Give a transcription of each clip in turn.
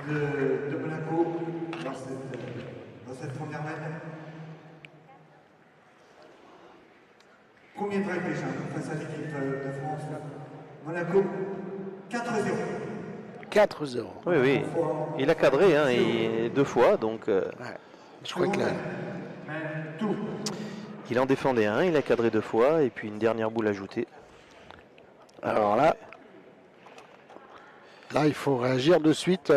de Monaco dans cette première manche. Combien de drives déjà face à l'équipe de France? Monaco 4-0. 4-0. Oui, oui. Il a cadré hein, et 2 fois, donc Ouais. Je crois que là, il en défendait un, il a cadré 2 fois, et puis une dernière boule ajoutée. alors là, il faut réagir de suite.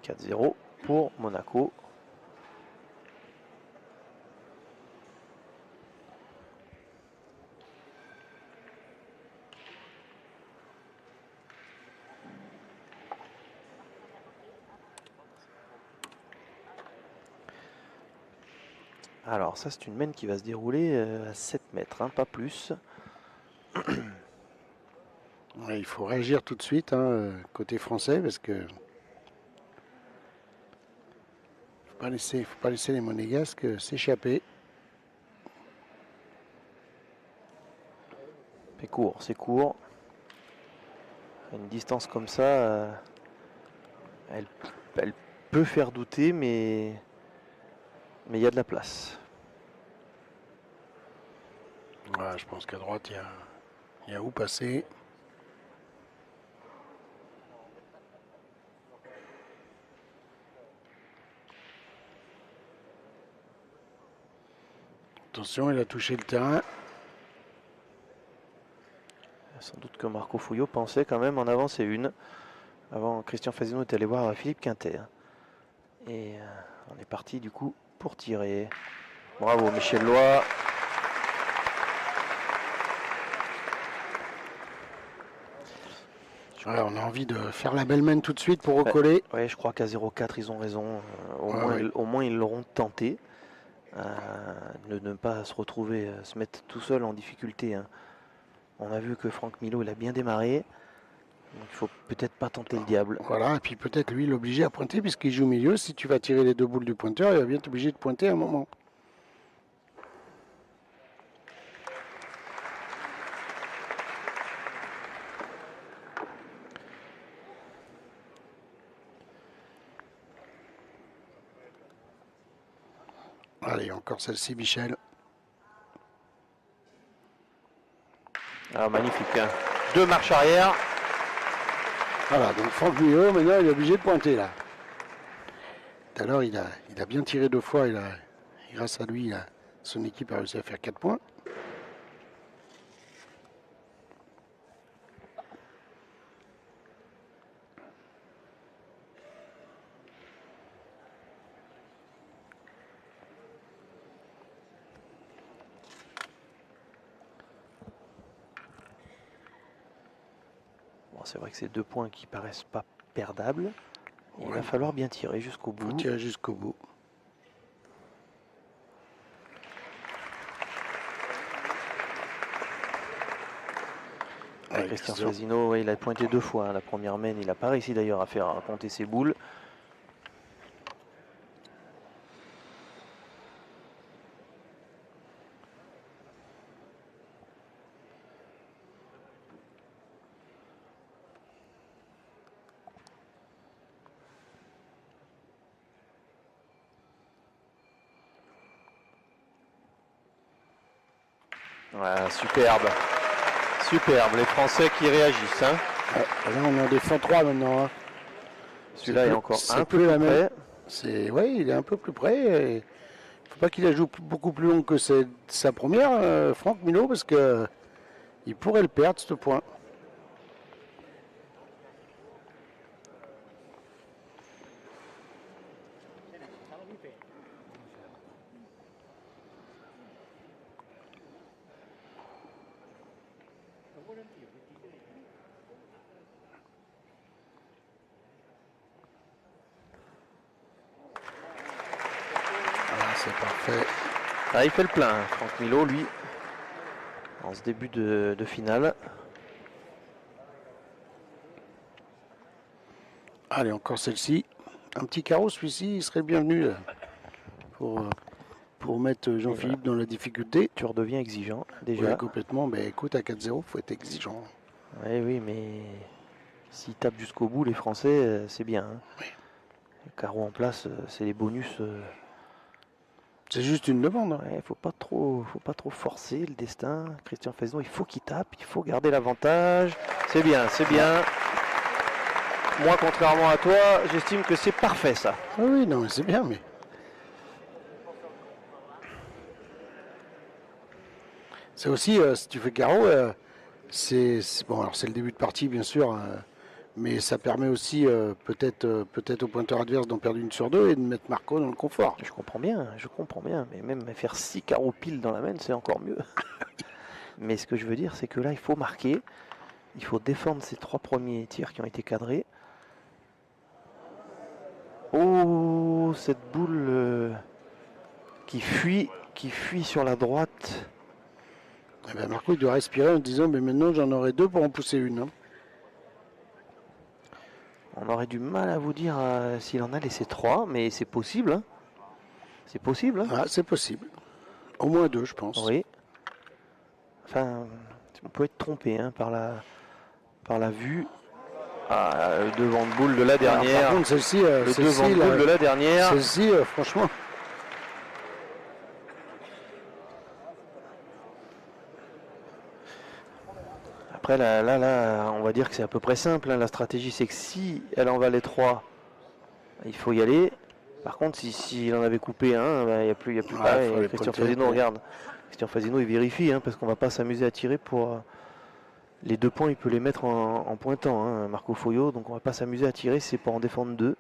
4-0 pour Monaco. Alors ça c'est une main qui va se dérouler à 7 mètres, hein, pas plus. Ouais, il faut réagir tout de suite hein, côté français parce que faut pas laisser les Monégasques s'échapper. C'est court, c'est court. À une distance comme ça, elle peut faire douter, mais il y a de la place. Ouais, je pense qu'à droite, il y a où passer. Attention, il a touché le terrain. Sans doute que Marco Fouillot pensait quand même en avancer une. Avant, Christian Fazino est allé voir Philippe Quintet. Et on est parti du coup pour tirer. Bravo Michel Loy. Ouais, on a envie de faire la belle main tout de suite pour recoller. Ouais, je crois qu'à 0,4 ils ont raison. Ouais. Au moins ils l'auront tenté. De ne pas se retrouver, se mettre tout seul en difficulté. Hein. On a vu que Franck Milot il a bien démarré. Donc il faut peut-être pas tenter le diable. Voilà, et puis peut-être lui l'obliger à pointer puisqu'il joue au milieu. Si tu vas tirer les 2 boules du pointeur, il va bien t'obliger de pointer à un moment. Allez, encore celle-ci, Michel. Ah, magnifique. Hein. 2 marches arrière. Voilà, donc Franck Milot, maintenant il est obligé de pointer là. Tout à l'heure, il a bien tiré 2 fois. Grâce à lui, son équipe a réussi à faire 4 points. Bon, c'est vrai que c'est 2 points qui paraissent pas perdables. Ouais. Il va falloir bien tirer jusqu'au bout. Faut tirer jusqu'au bout. Ouais, Christian Fazino, ouais, il a pointé 2 fois. Hein, la première main, il n'a pas réussi d'ailleurs à faire compter ses boules. Ouais, superbe. Superbe, les Français qui réagissent. Hein. Ouais, là, on en défend 3 maintenant. Hein. Celui-là est encore un peu plus près. Oui, il est un peu plus près. Il ne faut pas qu'il la joue beaucoup plus long que sa première, Franck Milot, parce qu'il pourrait le perdre, ce point. C'est parfait. Ah, il fait le plein, hein, Franck Milot, lui, en ce début de finale. Allez, encore celle-ci. Un petit carreau, celui-ci, il serait le bienvenu là, pour mettre Jean-Philippe dans la difficulté. Tu redeviens exigeant déjà. Ouais, complètement. Ben écoute, à 4-0, faut être exigeant. Oui, mais s'ils tapent jusqu'au bout, les Français, c'est bien. Hein. Oui. Les carreaux en place, c'est les bonus. C'est juste une demande. Hein. Ouais, faut pas trop forcer le destin. Christian Fesneau, il faut qu'il tape, il faut garder l'avantage. C'est bien, c'est bien. Moi, contrairement à toi, j'estime que c'est parfait ça. Ah oui, non, mais c'est bien, mais. C'est aussi, si tu fais carreau, bon, alors c'est le début de partie, bien sûr, mais ça permet aussi, peut-être au pointeur adverse d'en perdre une sur deux et de mettre Marco dans le confort. Je comprends bien, mais même faire 6 carreaux pile dans la main, c'est encore mieux. Mais ce que je veux dire, c'est que là, il faut marquer, il faut défendre ces 3 premiers tirs qui ont été cadrés. Oh, cette boule qui fuit sur la droite. Eh ben Marco, il doit respirer en disant, mais maintenant j'en aurai 2 pour en pousser une. Hein. On aurait du mal à vous dire s'il en a laissé 3, mais c'est possible. Hein. C'est possible. Hein. Ah, c'est possible. Au moins 2, je pense. Oui. Enfin, on peut être trompé hein, par la vue. Ah, le devant de boule de la dernière. Alors, par contre, celle-ci, le devant de boule de la dernière. Celle-ci, franchement. Après, là, on va dire que c'est à peu près simple. Hein. La stratégie, c'est que si elle en va les 3, il faut y aller. Par contre, s'il en avait coupé un, il n'y a plus pas. Et Christian Fasino, regarde. Christian Fasino, il vérifie, hein, parce qu'on ne va pas s'amuser à tirer pour... les 2 points, il peut les mettre en pointant, hein, Marco Foyot. Donc on ne va pas s'amuser à tirer, c'est pour en défendre 2.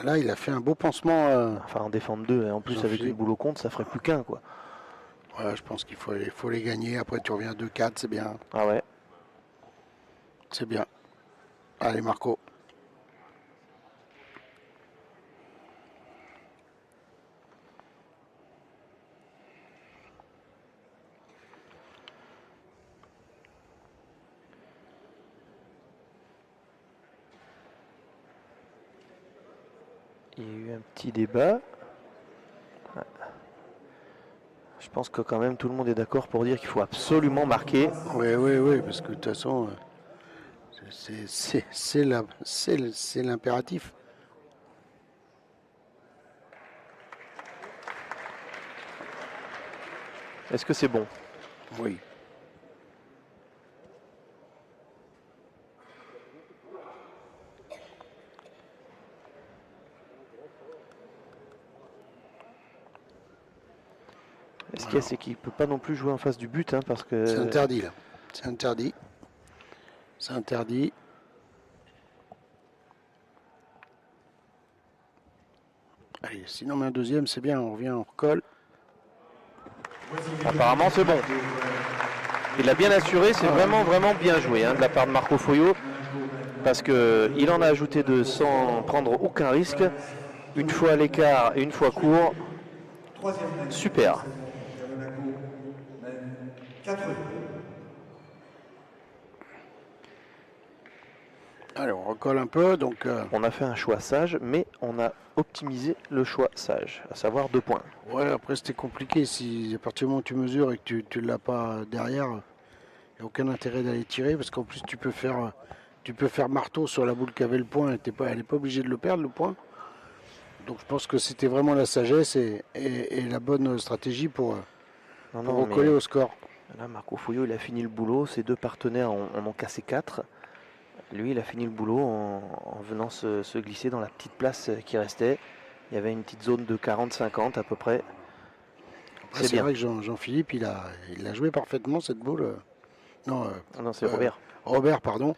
Là, il a fait un beau pansement. Enfin, en défendre 2. Et en plus, avec une boule au compte, ça ferait plus qu'un, quoi. Ouais, je pense qu'il faut les gagner. Après, tu reviens 2-4, c'est bien. Ah ouais. C'est bien. Allez, Marco. Il y a eu un petit débat. Je pense que quand même tout le monde est d'accord pour dire qu'il faut absolument marquer. Oui, parce que de toute façon, c'est l'impératif. Est-ce que c'est bon? Oui. Ce qu'il y a, c'est qu'il ne peut pas non plus jouer en face du but, hein, parce que... C'est interdit, là. C'est interdit. C'est interdit. Allez, sinon, mais un deuxième, c'est bien. On revient, on recolle. Apparemment, c'est bon. Il a bien assuré, c'est vraiment bien joué hein, de la part de Marco Foyot, parce qu'il en a ajouté 2 sans prendre aucun risque. Une fois à l'écart et une fois court. Super. Allez, on recolle un peu. Donc, on a fait un choix sage, mais on a optimisé le choix sage, à savoir 2 points. Ouais, après c'était compliqué. Si à partir du moment où tu mesures et que tu ne l'as pas derrière, il n'y a aucun intérêt d'aller tirer, parce qu'en plus tu peux faire marteau sur la boule qui avait le point. Elle n'est pas obligée de le perdre, le point. Donc je pense que c'était vraiment la sagesse et la bonne stratégie pour recoller au score. Là, Marco Foyot, il a fini le boulot. Ses 2 partenaires en ont cassé 4. Lui, il a fini le boulot en venant se glisser dans la petite place qui restait. Il y avait une petite zone de 40-50 à peu près. C'est vrai que Jean-Philippe, il a joué parfaitement cette boule. Non, c'est Robert. Robert, pardon.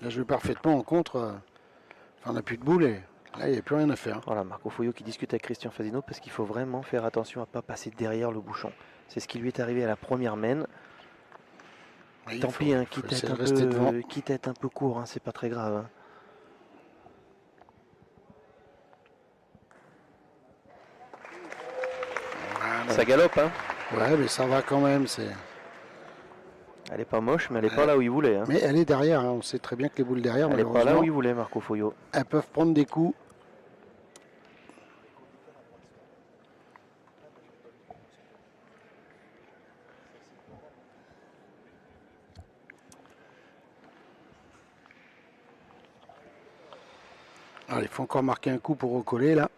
Il a joué parfaitement en contre. Enfin, on n'a plus de boule et là, il n'y a plus rien à faire. Voilà, Marco Foyot qui discute avec Christian Fasino parce qu'il faut vraiment faire attention à ne pas passer derrière le bouchon. C'est ce qui lui est arrivé à la première main. Oui, tant pis, hein, quitte à être un peu court, hein, c'est pas très grave. Hein. Voilà. Ça galope, hein? Ouais, mais ça va quand même. Elle est pas moche, mais elle est pas là où il voulait. Hein. Mais elle est derrière, hein. On sait très bien que les boules derrière, Elle est pas là malheureusement, où il voulait, Marco Foglio. elles peuvent prendre des coups. Alors, il faut encore marquer un coup pour recoller là.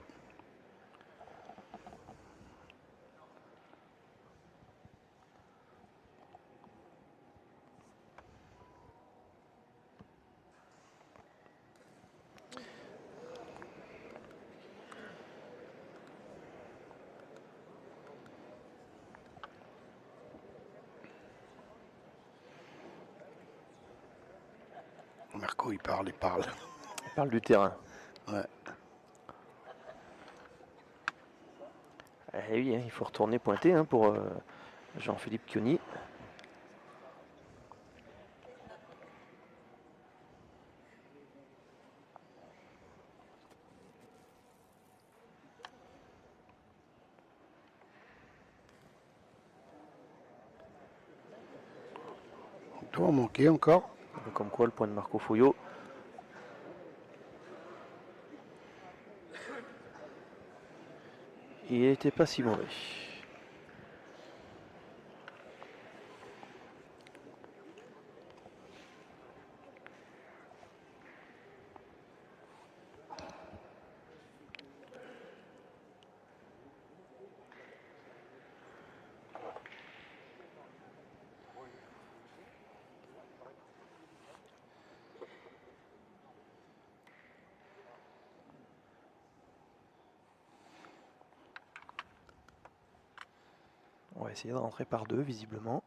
Marco, il parle. Il parle du terrain. Ouais. Eh oui, hein, il faut retourner pointer hein, pour Jean-Philippe Chioni. On doit en manquer encore. Comme quoi, le point de Marco Foglio. Il n'était pas si mauvais. On va essayer de rentrer par deux, visiblement.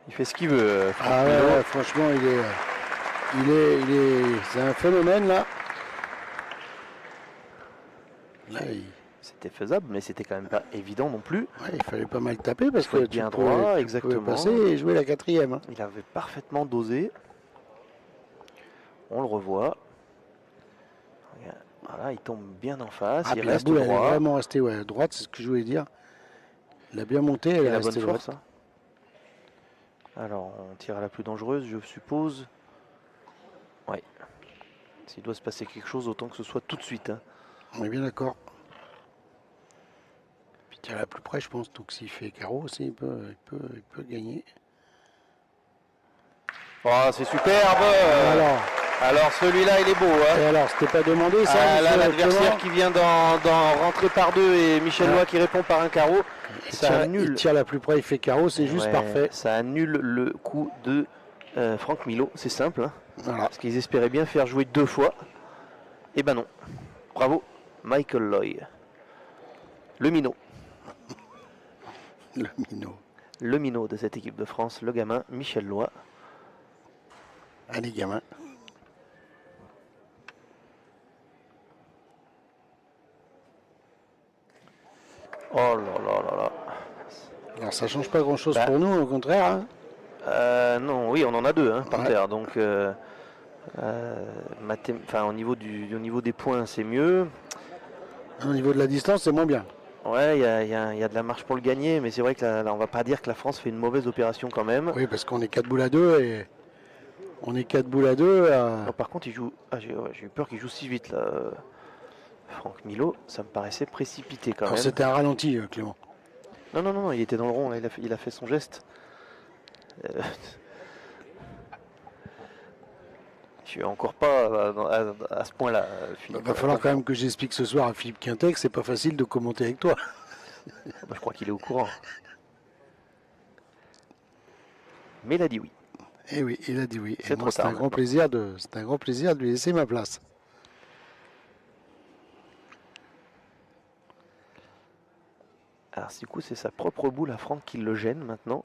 Il fait ce qu'il veut. Ah ouais, ouais, franchement, c'est un phénomène là. Là, C'était faisable, mais c'était quand même pas évident non plus. ouais, il fallait pas mal taper parce Faut que être bien tu pouvais, droit, tu exactement. pouvais passer et jouer la quatrième. Hein. Il avait parfaitement dosé. On le revoit. Voilà, il tombe bien en face. Ah, il puis la reste boule, elle est droit. vraiment restée droite, c'est ce que je voulais dire. Elle a bien monté, elle Il est a la bonne restée droite. force. Hein. Alors, on tire à la plus dangereuse, je suppose. Oui. S'il doit se passer quelque chose, autant que ce soit tout de suite. Hein. On est bien d'accord. Puis tiens, la plus près, je pense, donc s'il fait carreau aussi, il peut gagner. Oh, c'est superbe. Alors celui-là, il est beau. Hein. Et alors, c'était pas demandé ça Là, monsieur l'adversaire Clément qui vient d'en rentrer par deux et Michel Ouais. Loy qui répond par un carreau. il tire la plus près, il fait carreau, c'est juste Ouais, parfait. Ça annule le coup de Franck Milot. C'est simple. Hein, Voilà. parce qu'ils espéraient bien faire jouer deux fois. Et ben non. Bravo, Michael Loy. Le minot. Le minot. Le minot de cette équipe de France, le gamin Michel Loy. Allez, gamin. Oh là là là là. Alors, ça change pas grand-chose Bah. pour nous, au contraire. Hein. Non, oui, on en a deux hein, par Ouais. terre. Donc, au niveau des points, c'est mieux. Au niveau de la distance, c'est moins bien. Ouais, il y a de la marge pour le gagner, mais c'est vrai que là, on va pas dire que la France fait une mauvaise opération quand même. Oui, parce qu'on est 4 boules à 2 et on est 4 boules à 2. Non, par contre, il joue. J'ai eu peur qu'il joue si vite là. Franck Milot, ça me paraissait précipité quand Alors, même. c'était un ralenti, Clément. Non, il était dans le rond, là, il a fait son geste. Je suis encore pas à ce point-là, Philippe. Il va falloir quand même que j'explique ce soir à Philippe Quintet que c'est pas facile de commenter avec toi. Je crois qu'il est au courant. Mais il a dit oui. Eh oui, il a dit oui. C'est Et moi, trop c'est tard un grand plaisir de lui laisser ma place. Alors du coup, c'est sa propre boule à Franck qui le gêne maintenant.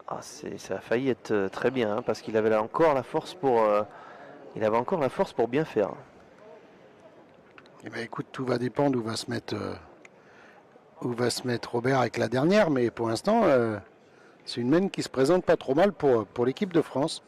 Ah, ça a failli être très bien, hein, parce qu'il avait là encore la force pour bien faire. Eh ben, écoute, tout va dépendre où va se mettre Robert avec la dernière, mais pour l'instant, c'est une main qui se présente pas trop mal pour l'équipe de France.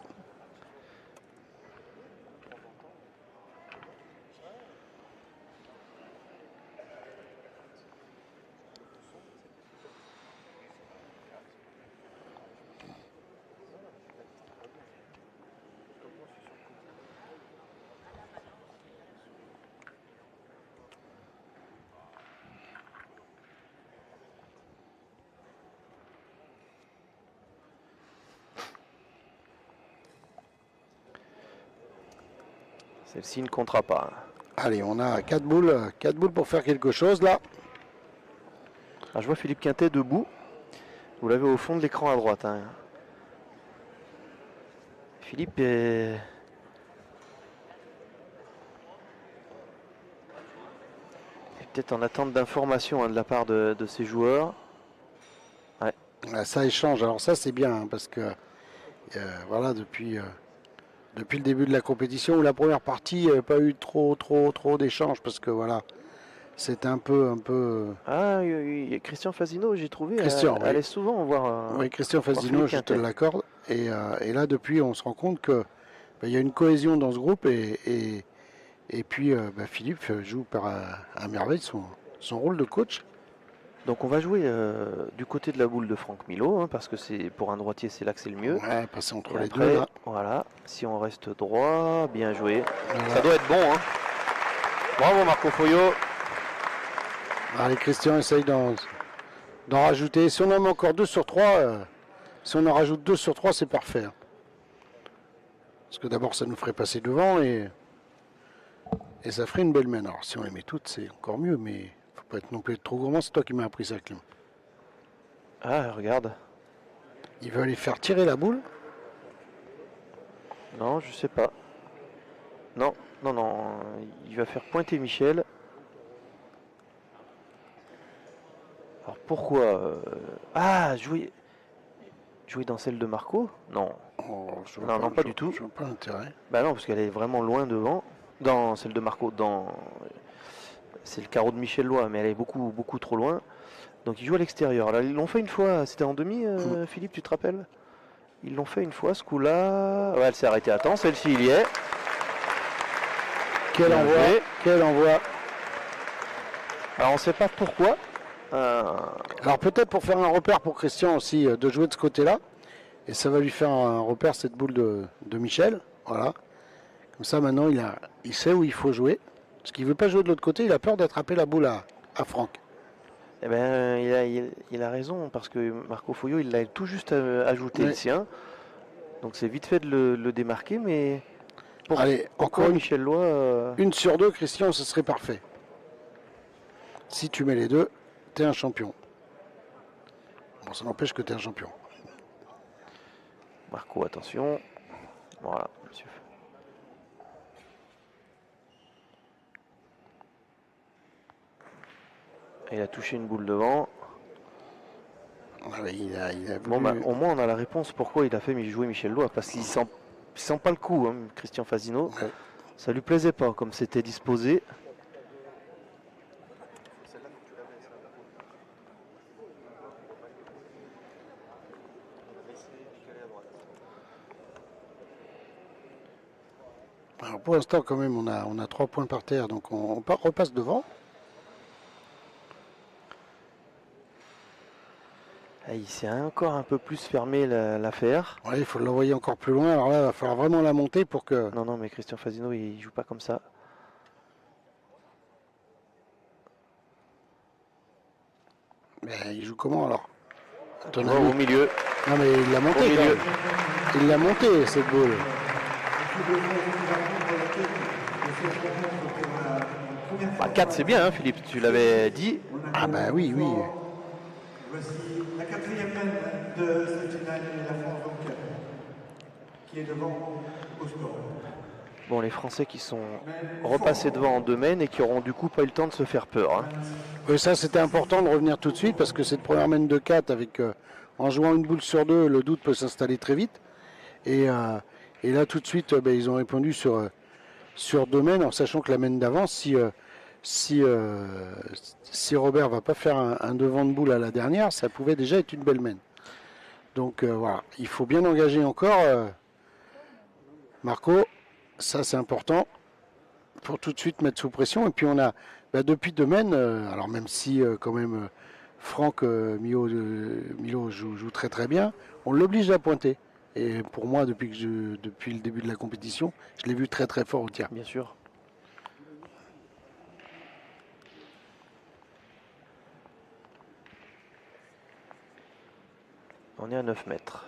Celle-ci ne comptera pas. Allez, on a 4 boules pour faire quelque chose là. Ah, je vois Philippe Quintet debout. Vous l'avez au fond de l'écran à droite. Hein. Philippe est peut-être en attente d'informations hein, de la part de ses joueurs. Ouais. Ça échange. Alors ça c'est bien hein, parce que voilà depuis le début de la compétition ou la première partie, il n'y avait pas eu trop d'échanges parce que voilà, c'était un peu. Ah, Christian Fasino, j'ai trouvé, Christian, oui. allait souvent voir. Oui, Christian Fasino, Philippe je te Quintet. l'accorde. Et là, depuis, on se rend compte que il y a une cohésion dans ce groupe et puis Philippe joue à merveille son rôle de coach. Donc on va jouer du côté de la boule de Franck Milo, hein, parce que c'est pour un droitier, c'est là que c'est le mieux. Ouais, passer entre Et les après, deux là. voilà, si on reste droit, bien joué. Voilà. Ça doit être bon. Hein. Bravo Marco Foyo. Allez, Christian essaye d'en rajouter. Si on en met encore 2 sur 3, si on en rajoute 2 sur 3, c'est parfait. Hein. Parce que d'abord, ça nous ferait passer devant et ça ferait une belle main. Alors, si on les met toutes, c'est encore mieux, mais faut pas être non plus trop gourmand. C'est toi qui m'as appris ça, Clément. Ah, regarde. Il veut aller faire tirer la boule. Non, je sais pas. Non, non, non. Il va faire pointer Michel. Alors pourquoi Ah, jouer dans celle de Marco? Non. Oh, Non, pas du tout. Je vois pas l'intérêt. Bah non, parce qu'elle est vraiment loin devant. Dans celle de Marco, c'est le carreau de Michel Lois, mais elle est beaucoup trop loin. Donc ils jouent à l'extérieur. Là, ils l'ont fait une fois, c'était en demi, Philippe, tu te rappelles? Ils l'ont fait une fois, ce coup-là. Ouais, elle s'est arrêtée à temps, celle-ci, il y est. Quel Bien envoi, joué. quel envoi. Alors on ne sait pas pourquoi. Alors peut-être pour faire un repère pour Christian aussi, de jouer de ce côté-là. Et ça va lui faire un repère, cette boule de Michel. Voilà. Comme ça, maintenant, il sait où il faut jouer. Parce qu'il ne veut pas jouer de l'autre côté, il a peur d'attraper la boule à Franck. Eh ben, il a raison, parce que Marco Foyo, il l'a tout juste ajouté Ouais. le sien. Donc c'est vite fait de le démarquer, mais Allez, pourquoi encore Michel Lois 1 sur 2, Christian, ce serait parfait. Si tu mets les deux, tu es un champion. Bon, ça n'empêche que tu es un champion. Marco, attention. Voilà, monsieur. Il a touché une boule devant. Ah ouais, il a Bon, voulu- au moins on a la réponse pourquoi il a fait jouer Michel Lois. Parce qu'il sent pas le coup, hein, Christian Fasino. Ouais. Ça lui plaisait pas comme c'était disposé. Alors pour l'instant, quand même, on a 3 points par terre, donc on repasse devant. Ah, il s'est encore un peu plus fermé l'affaire. Ouais, il faut l'envoyer encore plus loin. Alors là, il va falloir vraiment la monter pour que. Non, mais Christian Fasino, il joue pas comme ça. Mais il joue comment alors à ton Oh, avis? au milieu. Non mais il l'a monté Au quand milieu. même. Il l'a monté cette boule. Bah, 4 c'est bien, hein, Philippe, tu l'avais dit. Ah bah oui. Voici la 4e main de cette finale de la France donc, qui est devant au score. Bon, les Français qui sont repassés devant en 2 mènes et qui auront du coup pas eu le temps de se faire peur. Hein. Oui, ça c'était important de revenir tout de suite parce que cette première main de 4 avec en jouant une boule sur 2, le doute peut s'installer très vite. Et là tout de suite, ils ont répondu sur 2 mènes en sachant que la main d'avant, si Robert va pas faire un devant de boule à la dernière, ça pouvait déjà être une belle main. Donc voilà, il faut bien engager encore Marco, ça c'est important pour tout de suite mettre sous pression. Et puis on a depuis 2 mènes, alors même si quand même Franck Milo joue très très bien, on l'oblige à pointer. Et pour moi, depuis le début de la compétition, je l'ai vu très très fort au tir. Bien sûr. On est à 9 mètres.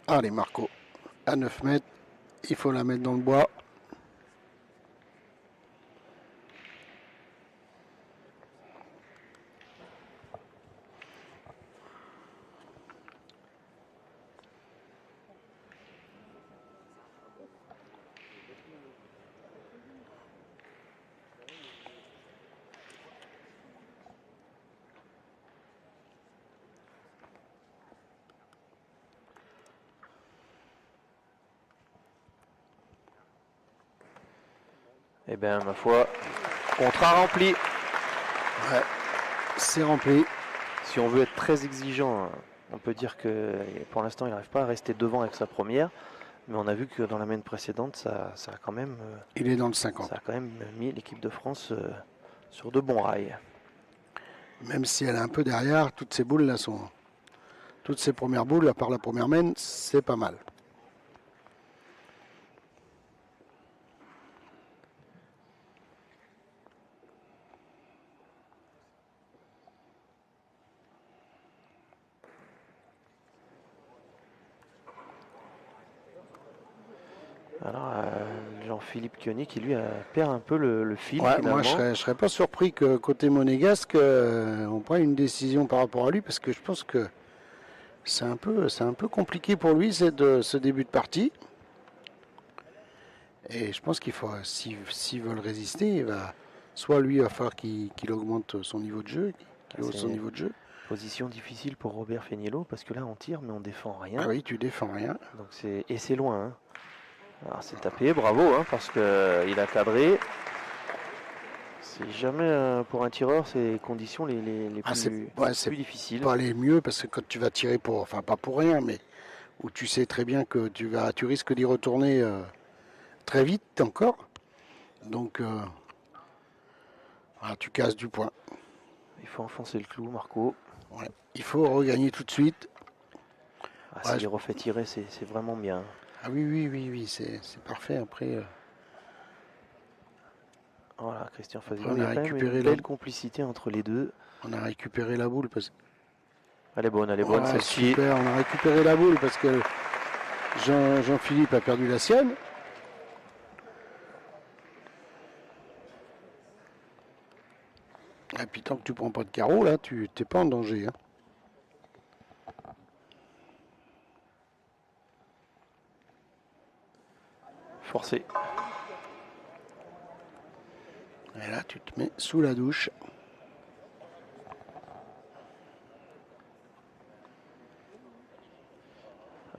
Allez Marco, à 9 mètres. Il faut la mettre dans le bois. Eh bien, ma foi, contrat rempli. Ouais, c'est rempli. Si on veut être très exigeant, on peut dire que pour l'instant, il n'arrive pas à rester devant avec sa première. Mais on a vu que dans la main précédente, ça a quand même, Il est dans le 50. ça a quand même mis l'équipe de France sur de bons rails. Même si elle est un peu derrière, toutes ces boules là sont. Toutes ces premières boules, à part la première main, c'est pas mal. Alors, Jean-Philippe Kioni qui lui perd un peu le fil Ouais, finalement. moi je serais pas surpris que côté monégasque, on prenne une décision par rapport à lui, parce que je pense que c'est un peu compliqué pour lui ce début de partie. Et je pense qu'il faut, s'ils veulent résister, soit lui, il va falloir qu'il augmente son niveau de jeu, qu'il hausse son niveau de jeu. Position difficile pour Robert Feniello parce que là on tire mais on défend rien. Ah oui, tu défends rien. Donc c'est loin. Hein. Alors c'est tapé, bravo, hein, parce qu'il a cadré. C'est jamais pour un tireur ces conditions les plus difficiles. Pas les mieux, parce que quand tu vas tirer enfin pas pour rien, mais où tu sais très bien que tu risques d'y retourner très vite encore. Donc voilà, tu casses du point. Il faut enfoncer le clou, Marco. Ouais. Il faut regagner tout de suite. S'il refait tirer, c'est vraiment bien. Ah oui, c'est parfait. Après, voilà, Christian Fazio, on a récupéré une belle complicité entre les deux. On a récupéré la boule. Elle est bonne, celle-ci. Super, on a récupéré la boule parce que Jean-Philippe a perdu la sienne. Et puis tant que tu prends pas de carreau, là, tu n'es pas en danger. Hein. Forcé. Et là, tu te mets sous la douche.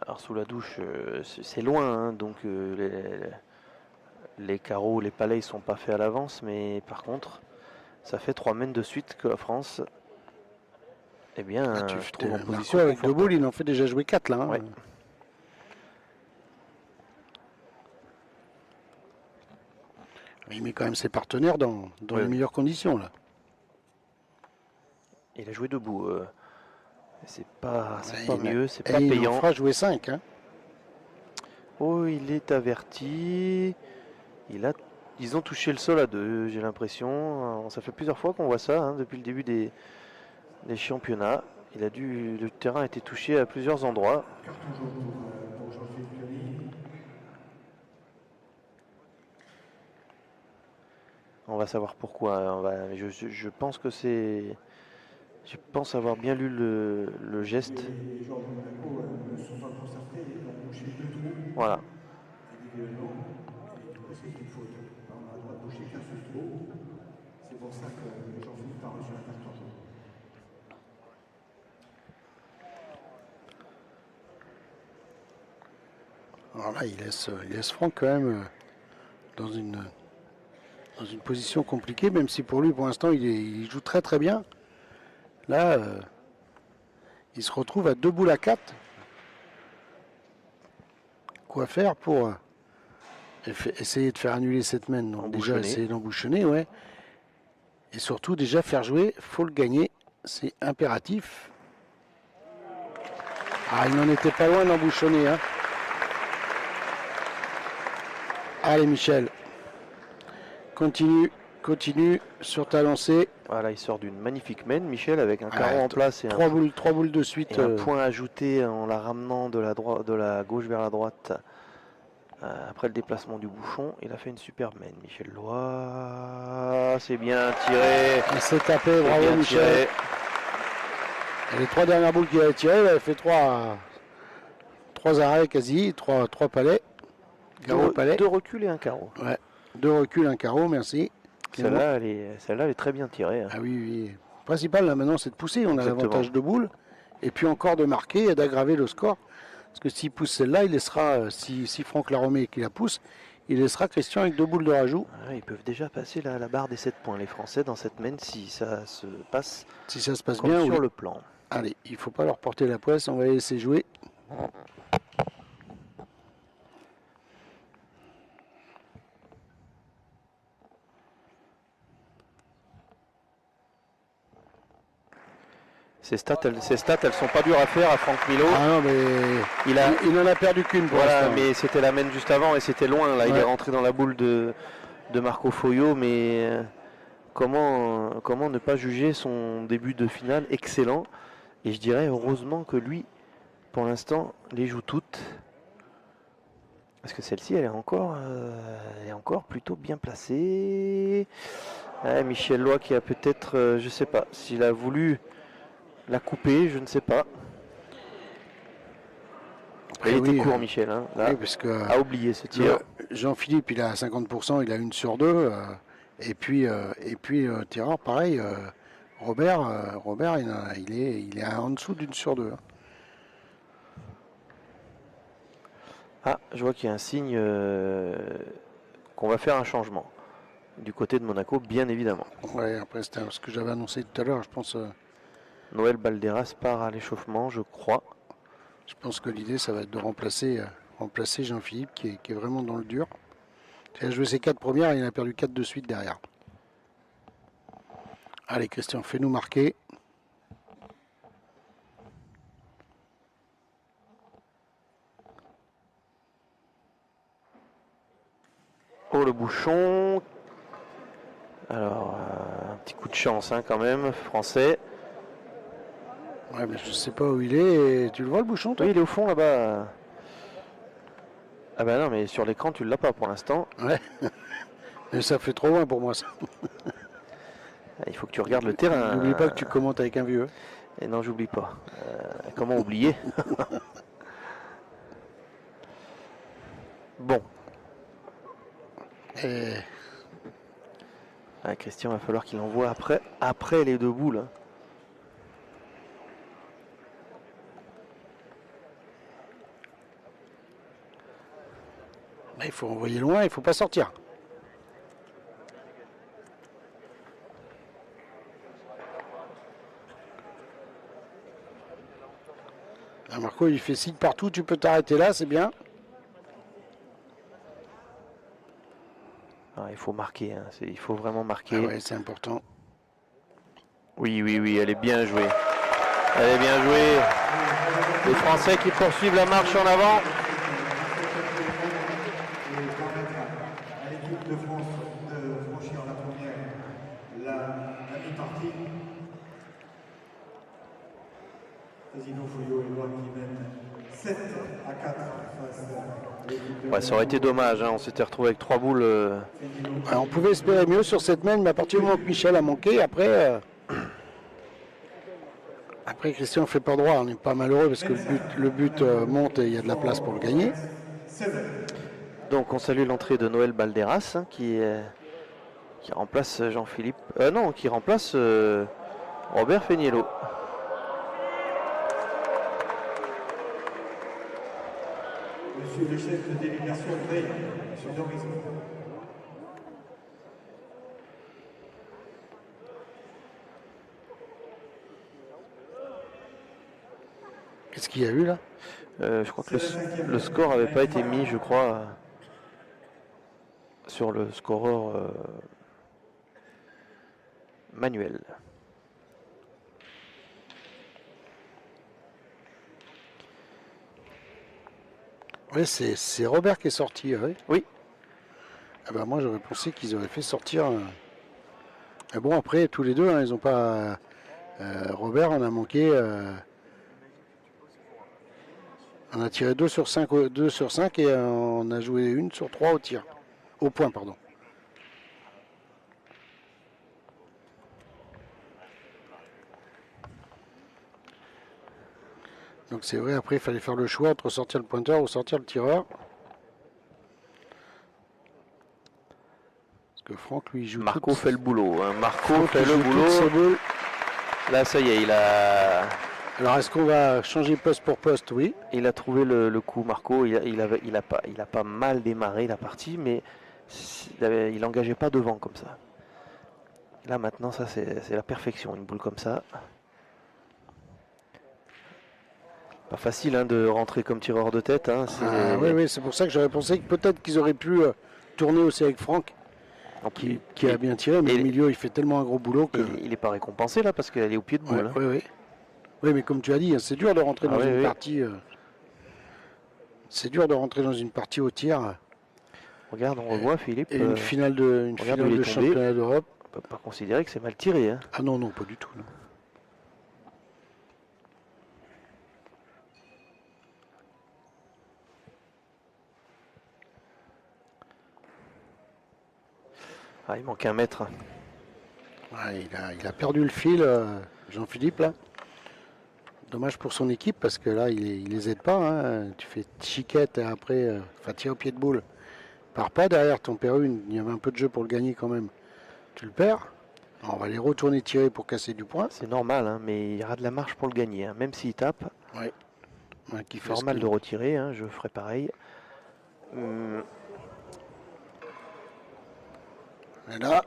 Alors sous la douche, c'est loin, hein, donc les carreaux, les palets, ils sont pas faits à l'avance, mais par contre, ça fait 3 mènes de suite que la France, eh bien, je trouve en position avec deux boules, il en fait déjà jouer 4 là. Hein. Ouais. Il met quand même ses partenaires dans les meilleures conditions là. Il a joué debout. C'est pas Là, mieux, c'est pas payant. Il en fera jouer 5. Hein. Oh, il est averti. Ils ont touché le sol à 2, j'ai l'impression. Ça fait plusieurs fois qu'on voit ça, hein, depuis le début des championnats. Le terrain a été touché à plusieurs endroits. On va savoir pourquoi. Je pense que c'est... Je pense avoir bien lu le geste. Les joueurs de Monaco ne sont pas concertés, ils ont bouché 2 trous. Voilà. Individuellement, et du coup c'est une faute. On a le droit de boucher qu'un seul trou. C'est pour ça que Jean-Philippe a reçu un carton jaune. Alors là, il laisse Franck quand même dans une position compliquée, même si pour lui, pour l'instant, il joue très très bien. Là, il se retrouve à 2 boules à 4. Quoi faire pour essayer de faire annuler cette main? Donc déjà, essayer d'embouchonner, ouais. Et surtout, déjà, faire jouer, faut le gagner. C'est impératif. Ah, il n'en était pas loin d'embouchonner, hein. Allez, Michel. Continue sur ta lancée. Voilà, il sort d'une magnifique main, Michel, avec un carreau en place et trois boules de suite. Et un point ajouté en la ramenant de la gauche vers la droite après le déplacement du bouchon, il a fait une superbe main. Michel Loy, c'est bien tiré. Il s'est tapé, C'est bravo bien Michel. tiré. Et les 3 dernières boules qu'il avait tirées, il avait fait 3 arrêts quasi, 3 palais. Carreau palais. 2 reculs et un carreau. Ouais. 2 reculs, un carreau, merci. Celle-là, elle est très bien tirée. Hein. Ah oui, oui. Le principal là maintenant, c'est de pousser. On a Exactement. l'avantage de boules. Et puis encore de marquer et d'aggraver le score. Parce que s'il pousse celle-là, il laissera, si Franck la remet et qu'il la pousse, il laissera Christian avec 2 boules de rajout. Ouais, ils peuvent déjà passer la barre des 7 points, les Français, dans cette main, si ça se passe, Si ça se passe comme bien, sur oui. le plan. Allez, il ne faut pas leur porter la poisse, on va les laisser jouer. Ces stats, elles sont pas dures à faire à Franck Milot. Ah non, mais il n'en a perdu qu'une pour Voilà, l'instant. mais c'était la main juste avant et c'était loin. Là, il Ouais. est rentré dans la boule de Marco Foio, mais comment ne pas juger son début de finale excellent. Et je dirais heureusement que lui, pour l'instant, les joue toutes. Parce que celle-ci, elle est encore plutôt bien placée. Ouais, Michel Loy qui a peut-être, je sais pas, s'il a voulu la couper, je ne sais pas. Après, Il était oui, court, Michel. Hein, là, oui, parce que a oublié ce tir. Jean-Philippe, il a 50%, il a 1 sur 2. Et puis, tireur, pareil. Robert, il est en dessous d'1 sur 2. Ah, je vois qu'il y a un signe qu'on va faire un changement. Du côté de Monaco, bien évidemment. Ouais, après, c'était ce que j'avais annoncé tout à l'heure. Je pense Noël Balderas part à l'échauffement, je crois. que l'idée, ça va être de remplacer Jean-Philippe, qui est vraiment dans le dur. Il a joué ses 4 premières et il a perdu 4 de suite derrière. Allez, Christian, fais-nous marquer. Oh, le bouchon. Alors, un petit coup de chance hein, quand même, français. Ouais, mais je sais pas où il est. Et tu le vois le bouchon, toi? Oui, il est au fond là-bas. Ah bah non, mais sur l'écran, tu ne l'as pas pour l'instant. Ouais. Mais ça fait trop loin pour moi, ça. Il faut que tu regardes le terrain. N'oublie pas que tu commentes avec un vieux. Et non, j'oublie pas. Comment oublier? Bon. Et... Ah, Christian, il va falloir qu'il envoie après les 2 boules. Hein. Il faut envoyer loin, il faut pas sortir. Ah, Marco, il fait signe partout, tu peux t'arrêter là, c'est bien. Ah, il faut marquer, hein. Il faut vraiment marquer. Ah ouais, c'est important. Oui, elle est bien jouée. Elle est bien jouée. Les Français qui poursuivent la marche en avant. Et permettre à l'équipe de France de franchir la première, la mi-partie. Casino Fouillot et Loy qui mènent 7 à 4 face à l'équipe de Ouais, ça aurait été dommage, hein. On s'était retrouvé avec 3 boules. Ouais, on pouvait espérer mieux sur cette main, mais à partir du moment que Michel a manqué, après Christian fait pas droit. On n'est pas malheureux parce que le but monte et il y a de la place pour le gagner. Donc on salue l'entrée de Noël Balderas hein, qui remplace Jean-Philippe. Non, qui remplace Robert Feniello. Monsieur le chef de délégation veille, monsieur Doris. Qu'est-ce qu'il y a eu là? Je crois que le score n'avait pas été mis, je crois, sur le scoreur manuel. Oui, c'est Robert qui est sorti. Oui. Ah bah moi j'aurais pensé qu'ils auraient fait sortir. Mais bon après tous les deux, hein, ils ont pas. Robert en a manqué. On a tiré 2 sur 5, et on a joué 1 sur 3 au tir. Au point, pardon. Donc c'est vrai, après il fallait faire le choix entre sortir le pointeur ou sortir le tireur. Parce que Franck, lui, il joue Marco fait le boulot. Hein. Marco Franck, fait il le joue toutes ses boulot. boules. Là, ça y est, Alors est-ce qu'on va changer poste pour poste? Oui. il a trouvé le coup. Marco, il a pas mal démarré la partie, mais il n'engageait pas devant comme ça. Là, maintenant, ça, c'est la perfection. Une boule comme ça. Pas facile hein, de rentrer comme tireur de tête. Hein. Oui, c'est pour ça que j'aurais pensé que peut-être qu'ils auraient pu tourner aussi avec Franck, qui a bien tiré, mais et- le milieu, il fait tellement un gros boulot que... Il n'est pas récompensé là parce qu'elle est au pied de boule. Hein. Oui. Oui, mais comme tu as dit, c'est dur de rentrer dans une partie. C'est dur de rentrer dans une partie au tir. Regarde, on revoit Philippe. Et une finale de championnat d'Europe. On ne peut pas considérer que c'est mal tiré. Hein. Ah non, pas du tout. Non. Ah, il manque 1 mètre. Ouais, il a perdu le fil, Jean-Philippe, là. Dommage pour son équipe, parce que là, il les aide pas. Hein. Tu fais chiquette et après, tir au pied de boule. Pars pas derrière ton Perru, il y avait un peu de jeu pour le gagner quand même. Tu le perds. Alors, on va les retourner tirer pour casser du point. C'est normal, hein, mais il y aura de la marge pour le gagner. Hein. Même s'il tape, ouais, c'est normal de retirer. Hein. Je ferai pareil. Et là,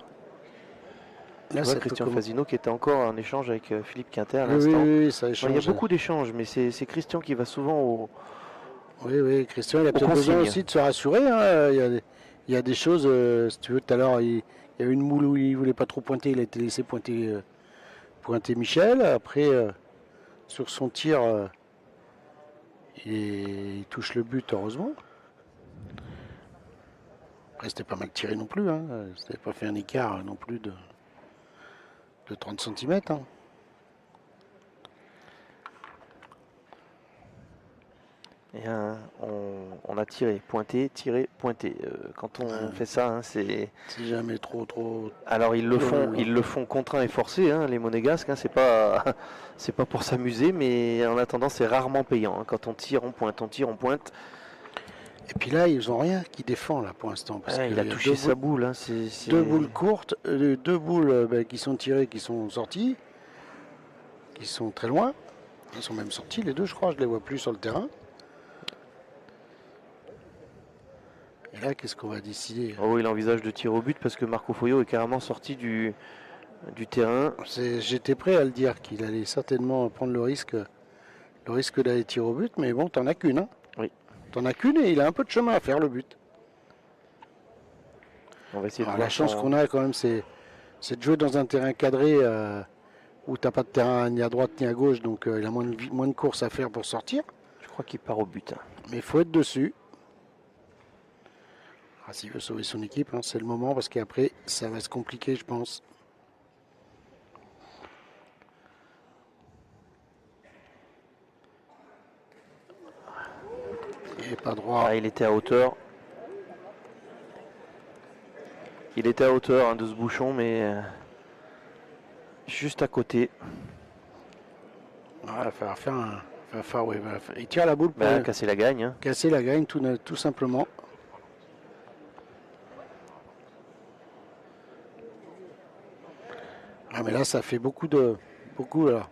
c'est Christian Fasino qui était encore en échange avec Philippe Quintet à oui, l'instant. Oui, ça échange. Il y a beaucoup d'échanges, mais c'est Christian qui va souvent au... Oui, Christian, il a peut-être besoin aussi de se rassurer. Hein. Il y a des choses, si tu veux, tout à l'heure, il y a eu une moule où il ne voulait pas trop pointer, il a été laissé pointer Michel. Après, sur son tir, il touche le but, heureusement. Après, c'était pas mal tiré non plus. Hein. C'était pas fait un écart non plus de 30 cm. Hein. Et on a tiré, pointé. Quand on fait ça, hein, c'est jamais trop. Alors ils le font contraint et forcé, hein, les monégasques. Hein, c'est pas pour s'amuser, mais en attendant, c'est rarement payant. Hein. Quand on tire, on pointe. Et puis là, ils n'ont rien qui défend là pour l'instant. Il a touché sa boule. Hein, deux boules courtes, 2 boules qui sont tirées, qui sont sorties, qui sont très loin. Ils sont même sortis les deux, je crois. Je les vois plus sur le terrain. Et là, qu'est-ce qu'on va décider? Oh, il envisage de tirer au but parce que Marco Foglio est carrément sorti du terrain. J'étais prêt à le dire qu'il allait certainement prendre le risque d'aller tirer au but, mais bon, t'en as qu'une. Hein. Oui. T'en as qu'une et il a un peu de chemin à faire le but. On va essayer. La chance qu'on a quand même, c'est de jouer dans un terrain cadré où t'as pas de terrain ni à droite ni à gauche, donc il a moins de courses à faire pour sortir. Je crois qu'il part au but. Mais il faut être dessus. S'il veut sauver son équipe, hein, c'est le moment parce qu'après, ça va se compliquer, je pense. Il n'est pas droit. Il était à hauteur. Il était à hauteur hein, de ce bouchon, mais juste à côté. Il va falloir faire un... Il tire la boule pour casser la gagne. Hein. Casser la gagne, tout simplement. Mais là, ça fait beaucoup là.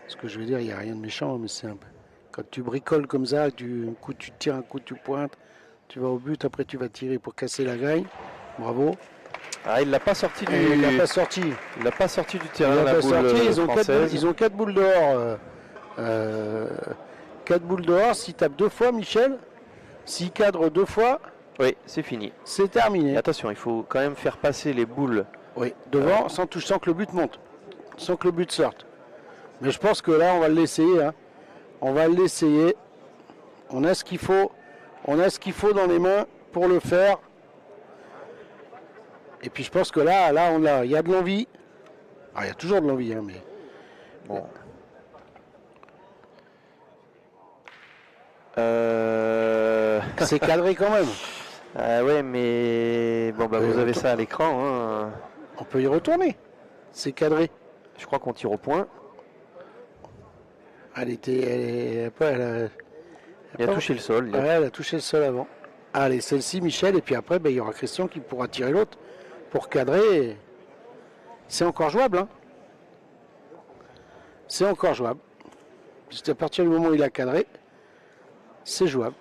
Ce que je veux dire, il n'y a rien de méchant, mais c'est un peu... Quand tu bricoles comme ça, un coup tu tires, un coup tu pointes, tu vas au but, après tu vas tirer pour casser la gagne. Bravo. Il l'a pas sorti Il l'a pas sorti. Il l'a pas sorti du terrain. Ils ont 4 boules dehors. 4 boules dehors. S'il tape 2 fois, Michel, s'il cadre 2 fois, oui, c'est fini. C'est terminé. Et attention, il faut quand même faire passer les boules. Oui, devant, sans que le but monte, sans que le but sorte. Mais je pense que là, on va l'essayer. Hein. On va l'essayer. On a ce qu'il faut. On a ce qu'il faut dans les mains pour le faire. Et puis je pense que là, il y a de l'envie. Il y a toujours de l'envie, hein, mais bon. C'est cadré quand même. Ouais, mais bon, bah, vous avez ça à l'écran. Hein. On peut y retourner. C'est cadré. Je crois qu'on tire au point. Elle Il a touché le sol. Ouais, elle a touché le sol avant. Allez, celle-ci, Michel, et puis après, il y aura Christian qui pourra tirer l'autre pour cadrer. C'est encore jouable. Hein. C'est encore jouable. Juste à partir du moment où il a cadré, c'est jouable.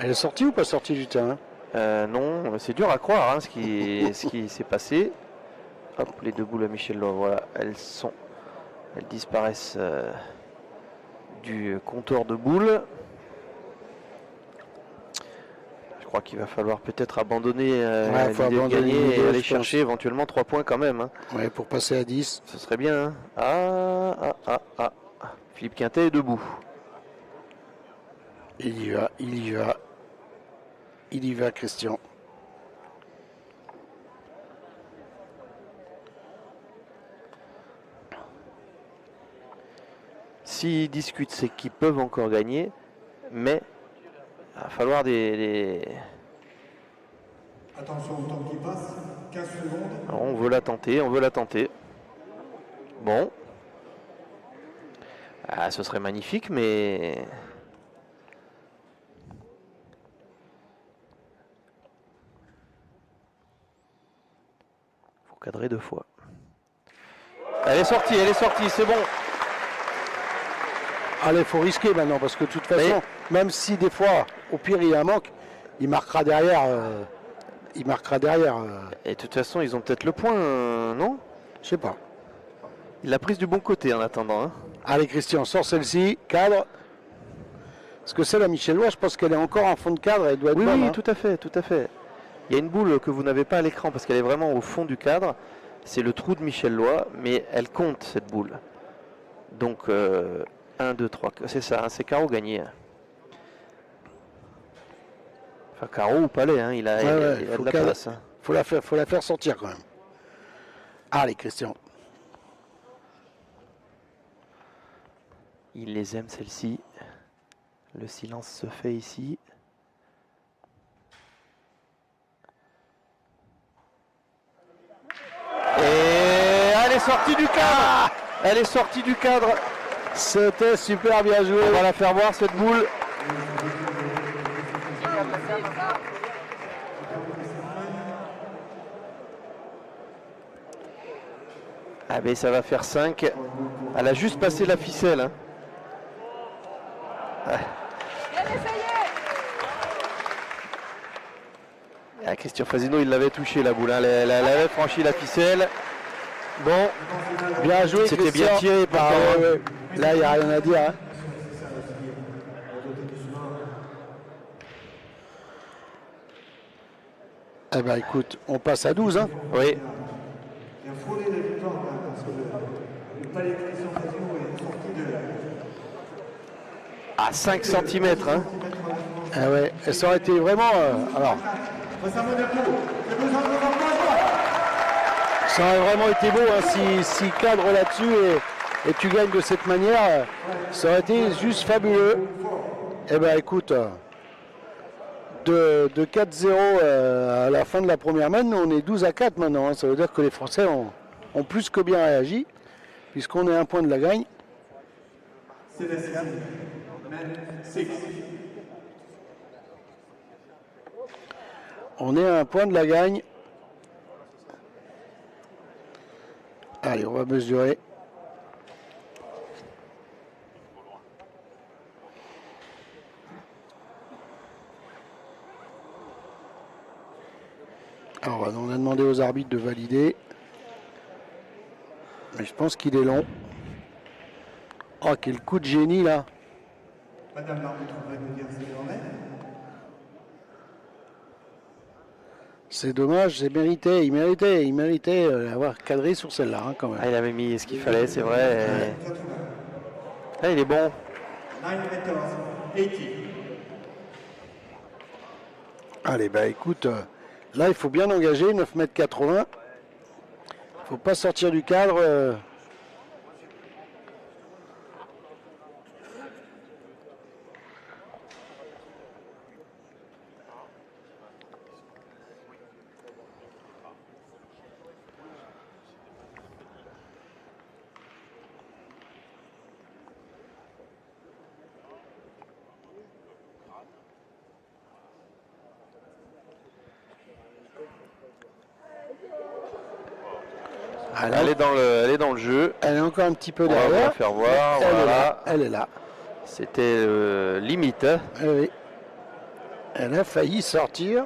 Elle est sortie ou pas sortie du terrain? Non, c'est dur à croire hein, ce qui s'est passé. Hop, les deux boules à Michel Lois, voilà, elles disparaissent du compteur de boules. Je crois qu'il va falloir peut-être abandonner l'idée de gagner et aller chercher éventuellement 3 points quand même. Hein. Ouais, pour passer à 10. Ce serait bien. Hein. Philippe Quintet est debout. Il y va, Christian. S'ils discutent, c'est qu'ils peuvent encore gagner, mais il va falloir des... Attention au temps qui passe, 15 secondes. Alors, on veut la tenter. Bon. Ah, ce serait magnifique, mais... Faut cadrer 2 fois. Elle est sortie, c'est bon. Allez, il faut risquer maintenant, parce que de toute façon, même si des fois, au pire, il y a un manque, il marquera derrière. Et de toute façon, ils ont peut-être le point, non? Je sais pas. Il l'a prise du bon côté en attendant. Hein. Allez, Christian, sors celle-ci, cadre. Parce que celle à Michel Lois, je pense qu'elle est encore en fond de cadre, elle doit être bonne. Oui, hein. tout à fait. Il y a une boule que vous n'avez pas à l'écran parce qu'elle est vraiment au fond du cadre. C'est le trou de Michel Lois, mais elle compte cette boule. Donc, 1, 2, 3, c'est ça, hein, c'est carreau gagné. Enfin, carreau ou palais, hein, il a de la place. Hein. Faut la faire sortir quand même. Allez, Christian. Il les aime, celle-ci. Le silence se fait ici. Et elle est sortie du cadre. Elle est sortie du cadre. C'était super bien joué. On va la faire voir cette boule. Ah ben ça va faire 5. Elle a juste passé la ficelle. Hein. Ah, Christian Fasino, il l'avait touché la boule. Hein. Elle avait franchi la ficelle. Bon, bien joué. C'était bien tiré par. Là, il n'y a rien à dire. Hein. Eh ben écoute, on passe à 12. Hein. Oui. Il a frôlé la victoire parce que le palais de Christian Fasino est sorti de... À 5 cm. Hein. Ah ouais, et ça aurait été vraiment... alors, ça aurait vraiment été beau hein, si cadre là-dessus et tu gagnes de cette manière. Ça aurait été juste fabuleux. Eh ben écoute, de 4-0 à la fin de la première main, on est 12-4 maintenant. Hein. Ça veut dire que les Français ont plus que bien réagi, puisqu'on est 1 point de la gagne. Sébastien, man 6. On est à 1 point de la gagne. Allez, on va mesurer. Alors, on a demandé aux arbitres de valider. Mais je pense qu'il est long. Oh, quel coup de génie là. Madame l'arbitre va nous dire c'est en est. C'est dommage, il méritait avoir cadré sur celle-là hein, quand même. Ah, il avait mis ce qu'il fallait, c'est vrai. Ah, il est bon. 9 meters, 80. Allez, bah écoute, Là, il faut bien engager, 9,80 m. Il ne faut pas sortir du cadre. Elle est dans le jeu. Elle est encore un petit peu On va vous derrière. la faire voir. Elle Voilà. est là. Elle est là. C'était limite. Eh oui. Elle a failli sortir.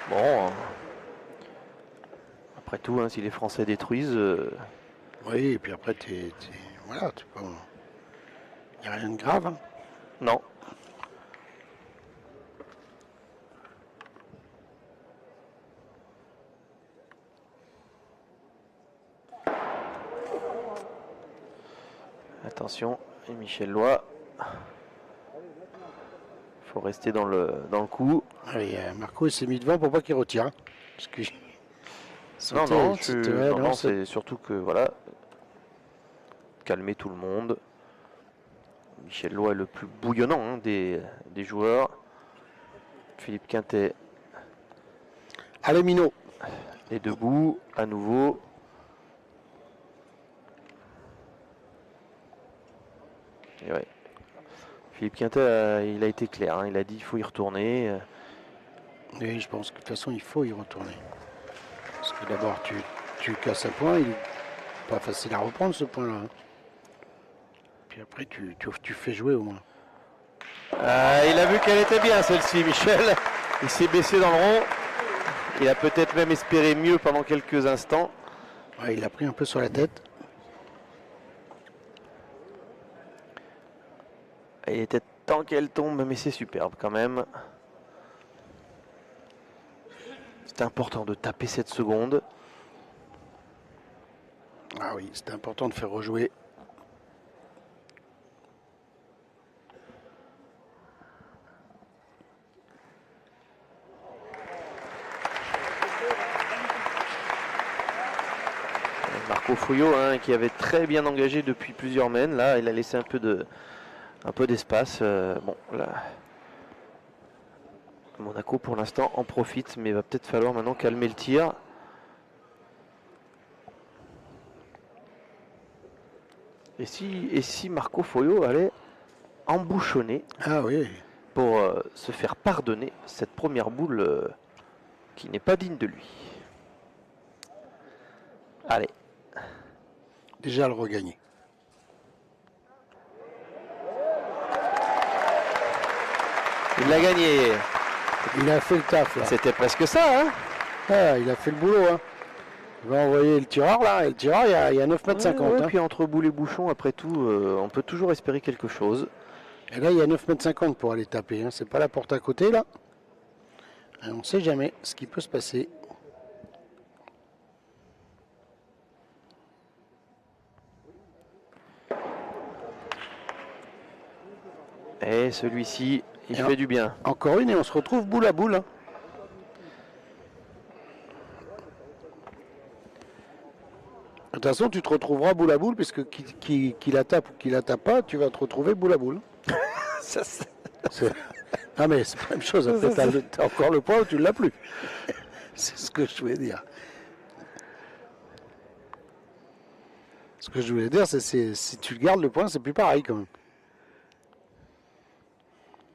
Bon. Après tout, hein, si les Français détruisent, Oui, et puis après, voilà, il n'y a rien de grave. Hein. non. Attention, et Michel Loy. Il faut rester dans le coup. Allez, Marco, il s'est mis devant pour pas qu'il retire. Hein, parce que Non, c'est surtout que voilà, calmer tout le monde. Michel Loy est le plus bouillonnant hein, des joueurs. Philippe Quintet Allez, Minot. est debout à nouveau. Et ouais. Philippe Quintet, il a été clair. Hein, il a dit qu'il faut y retourner. Oui, je pense que de toute façon, il faut y retourner. Parce que d'abord, tu casses un point, il n'est pas facile à reprendre ce point-là. Hein. Puis après, tu fais jouer au moins. Il a vu qu'elle était bien celle-ci, Michel. Il s'est baissé dans le rond. Il a peut-être même espéré mieux pendant quelques instants. Ouais, il a pris un peu sur la tête. Il était temps qu'elle tombe, mais c'est superbe quand même. C'est important de taper cette seconde. Ah oui, c'était important de faire rejouer. Marco Fouillot, hein, qui avait très bien engagé depuis plusieurs mènes. Là, il a laissé un peu d'espace. Bon, là, Monaco pour l'instant en profite, mais il va peut-être falloir maintenant calmer le tir. Et si Marco Fouillot allait embouchonner Ah oui. pour se faire pardonner cette première boule qui n'est pas digne de lui. Allez. Déjà le regagner. Il l'a gagné. Il a fait le taf là. C'était presque ça, hein. Ah, il a fait le boulot. Hein. Il va envoyer le tireur là. Et le tireur, il y a 9,50 m. Ouais, Hein. puis entre boule et bouchon, après tout, on peut toujours espérer quelque chose. Et là, il y a 9,50 m pour aller taper. Hein. C'est pas la porte à côté là. Et on ne sait jamais ce qui peut se passer. Et celui-ci, il fait du bien. Encore une et on se retrouve boule à boule. Hein. De toute façon, tu te retrouveras boule à boule, puisque qui la tape ou qui la tape pas, tu vas te retrouver boule à boule. Ah mais c'est pas la même chose, après t'as encore le point ou tu ne l'as plus. C'est ce que je voulais dire. Ce que je voulais dire, c'est si tu gardes le point, c'est plus pareil quand même.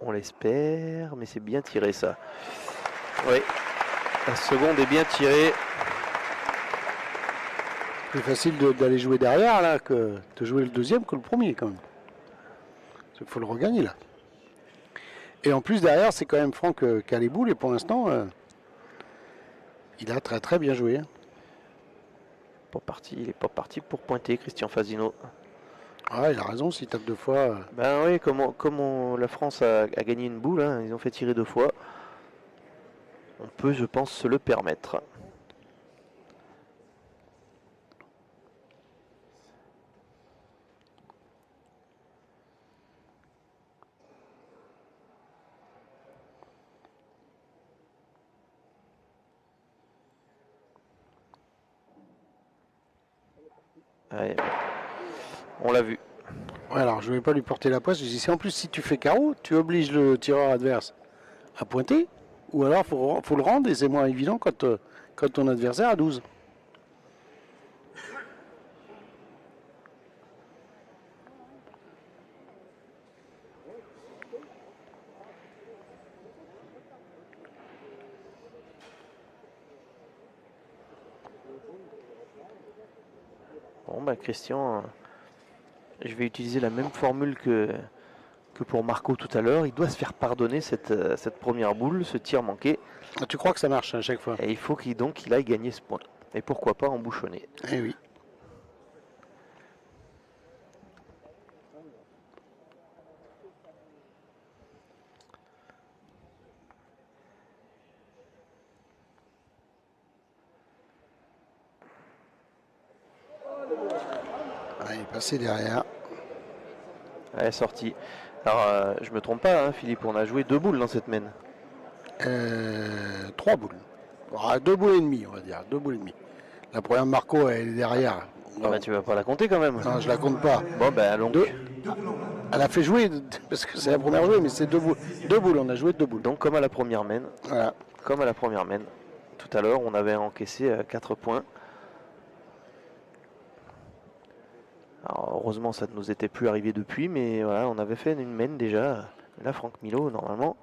On l'espère, mais c'est bien tiré ça. Oui, la seconde est bien tirée. Plus facile d'aller jouer derrière là que de jouer le deuxième que le premier quand même. Il faut le regagner là. Et en plus derrière, c'est quand même Franck qui a les boules et pour l'instant, il a très très bien joué. Hein. Il n'est pas parti pour pointer, Christian Fasino. Ah, il a raison, s'il tape 2 fois. Ben oui, la France a gagné une boule, hein, ils ont fait tirer 2 fois. On peut, je pense, se le permettre. Allez, on l'a vu. Ouais, alors je ne vais pas lui porter la poisse. Je dis, en plus, si tu fais carreau, tu obliges le tireur adverse à pointer. Ou alors, faut le rendre et c'est moins évident quand ton adversaire a 12. Bon, bah Christian, je vais utiliser la même formule que pour Marco tout à l'heure. Il doit se faire pardonner cette première boule, ce tir manqué. Ah, tu crois que ça marche à chaque fois? Et il faut qu'il aille gagner ce point. Et pourquoi pas embouchonner. Eh oui. Ah, il est passé derrière. Elle est sortie. Alors, je me trompe pas, hein, Philippe, on a joué 2 boules dans cette main. 3 boules. 2 boules et demie, on va dire. 2 boules et demie. La première Marco, elle est derrière. Ah bah, tu vas pas la compter quand même. Non, je la compte pas. Bon, ben allons. Elle a fait jouer, parce que c'est la première jouée, mais c'est 2 boules. 2 boules, on a joué 2 boules. Donc, comme à la première main. Voilà. Comme à la première main. Tout à l'heure, on avait encaissé 4 points. Alors, heureusement, ça ne nous était plus arrivé depuis, mais voilà, on avait fait une main déjà. Là, Franck Milo, normalement,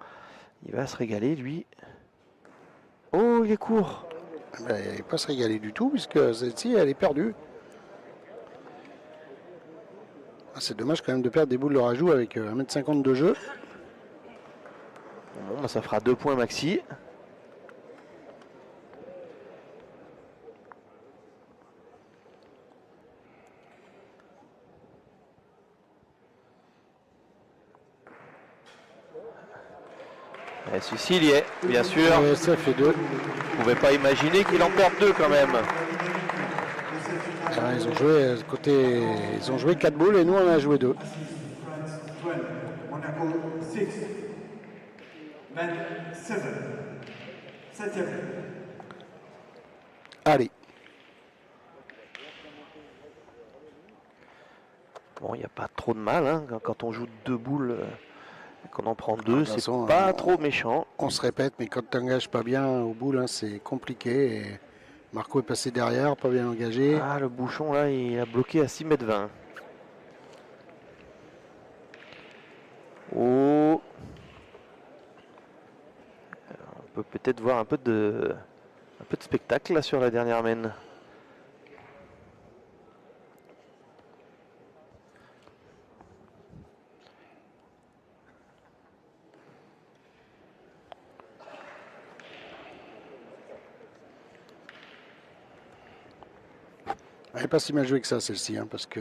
il va se régaler, lui. Oh, il est court. Ben, il ne va pas se régaler du tout, puisque celle-ci, elle est perdue. Ah, c'est dommage quand même de perdre des boules de rajout avec 1m50 de jeu. Bon, ben, ça fera 2 points maxi. Et celui-ci, il y est, bien sûr. Ça fait 2. Vous ne pouvez pas imaginer qu'il en perd 2 quand même. Ah, ils ont joué 4 boules et nous, on a joué 2. Monaco 6. Men 7. 7e. Allez. Bon, il n'y a pas trop de mal, hein, quand on joue 2 boules. Qu'on en prend 2, c'est façon, pas trop méchant. On se répète, mais quand tu n'engages pas bien au boule, hein, c'est compliqué. Et Marco est passé derrière, pas bien engagé. Ah, le bouchon là, il a bloqué à 6,20 m. Oh. On peut peut-être voir un peu de spectacle là sur la dernière main. Elle n'est pas si mal jouée que ça, celle-ci, hein, parce que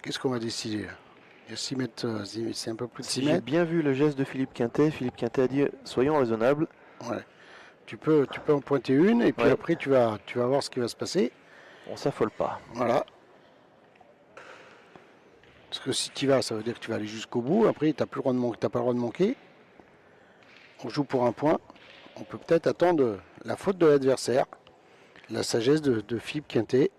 qu'est-ce qu'on va décider là? Il y a 6 mètres, c'est un peu plus de 6 Si j'ai mètres. bien vu le geste de Philippe Quintet a dit soyons raisonnables. Ouais. Tu peux en pointer une et puis Ouais. après tu vas voir ce qui va se passer. On s'affole pas. Voilà. Parce que si tu vas, ça veut dire que tu vas aller jusqu'au bout. Après, tu n'as pas le droit de manquer. On joue pour un point. On peut peut-être attendre la faute de l'adversaire. La sagesse de Philippe Quintet.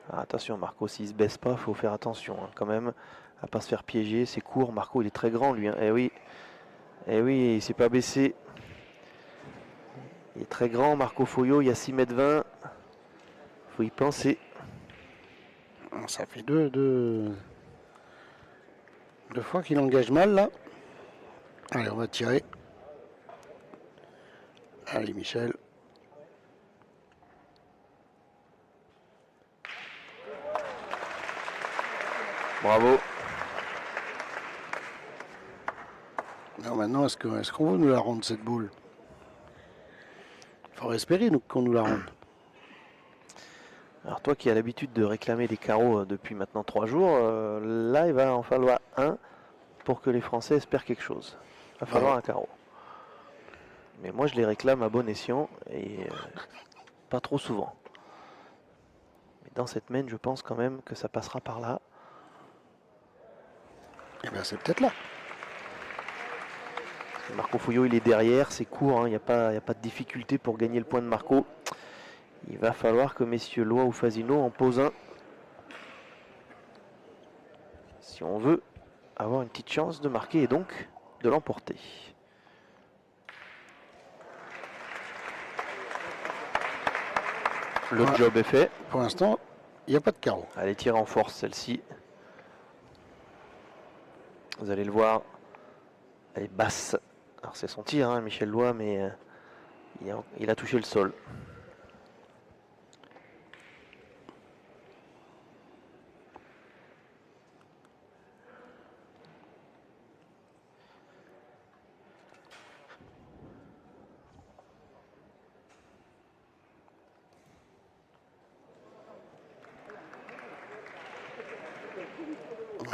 Ah, attention, Marco, s'il se baisse pas, il faut faire attention hein, quand même à pas se faire piéger. C'est court, Marco, il est très grand lui. Hein. Eh oui, il s'est pas baissé. Il est très grand, Marco Foyot, il y a 6,20 m. Faut y penser. Ça fait deux fois qu'il engage mal là. Allez, on va tirer. Allez, Michel. Bravo. Non, maintenant, est-ce qu'on veut nous la rendre, cette boule? Il faut espérer qu'on nous la rende. Alors toi qui as l'habitude de réclamer des carreaux depuis maintenant 3 jours, là il va en falloir un pour que les Français espèrent quelque chose. Il va falloir un carreau. Mais moi je les réclame à bon escient et pas trop souvent. Mais dans cette main, je pense quand même que ça passera par là. Eh bien, c'est peut-être là. Marco Fouillot, il est derrière, c'est court, hein, il n'y a pas de difficulté pour gagner le point de Marco. Il va falloir que messieurs Lois ou Fasino en posent un. Si on veut avoir une petite chance de marquer et donc de l'emporter. Le job est fait. Pour l'instant, il n'y a pas de carreau. Allez, tirer en force celle-ci. Vous allez le voir. Elle est basse. Alors c'est son tir, hein, Michel Lois, mais il a touché le sol.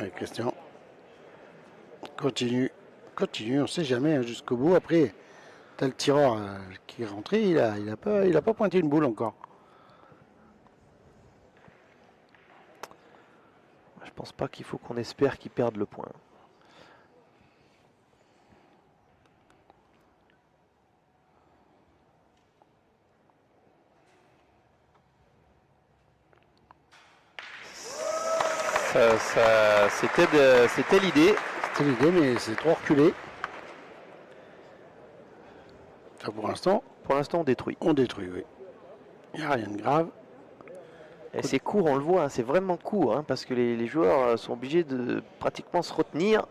Ouais, question. Continue, on ne sait jamais hein, jusqu'au bout. Après, tu as le tireur qui est rentré, il a pas pointé une boule encore. Je pense pas qu'il faut qu'on espère qu'il perde le point. C'était l'idée. C'était l'idée, mais c'est trop reculé. Ça, pour l'instant, on détruit. On détruit, oui. Il n'y a rien de grave. Et c'est court, on le voit, hein, c'est vraiment court, hein, parce que les joueurs sont obligés de pratiquement se retenir.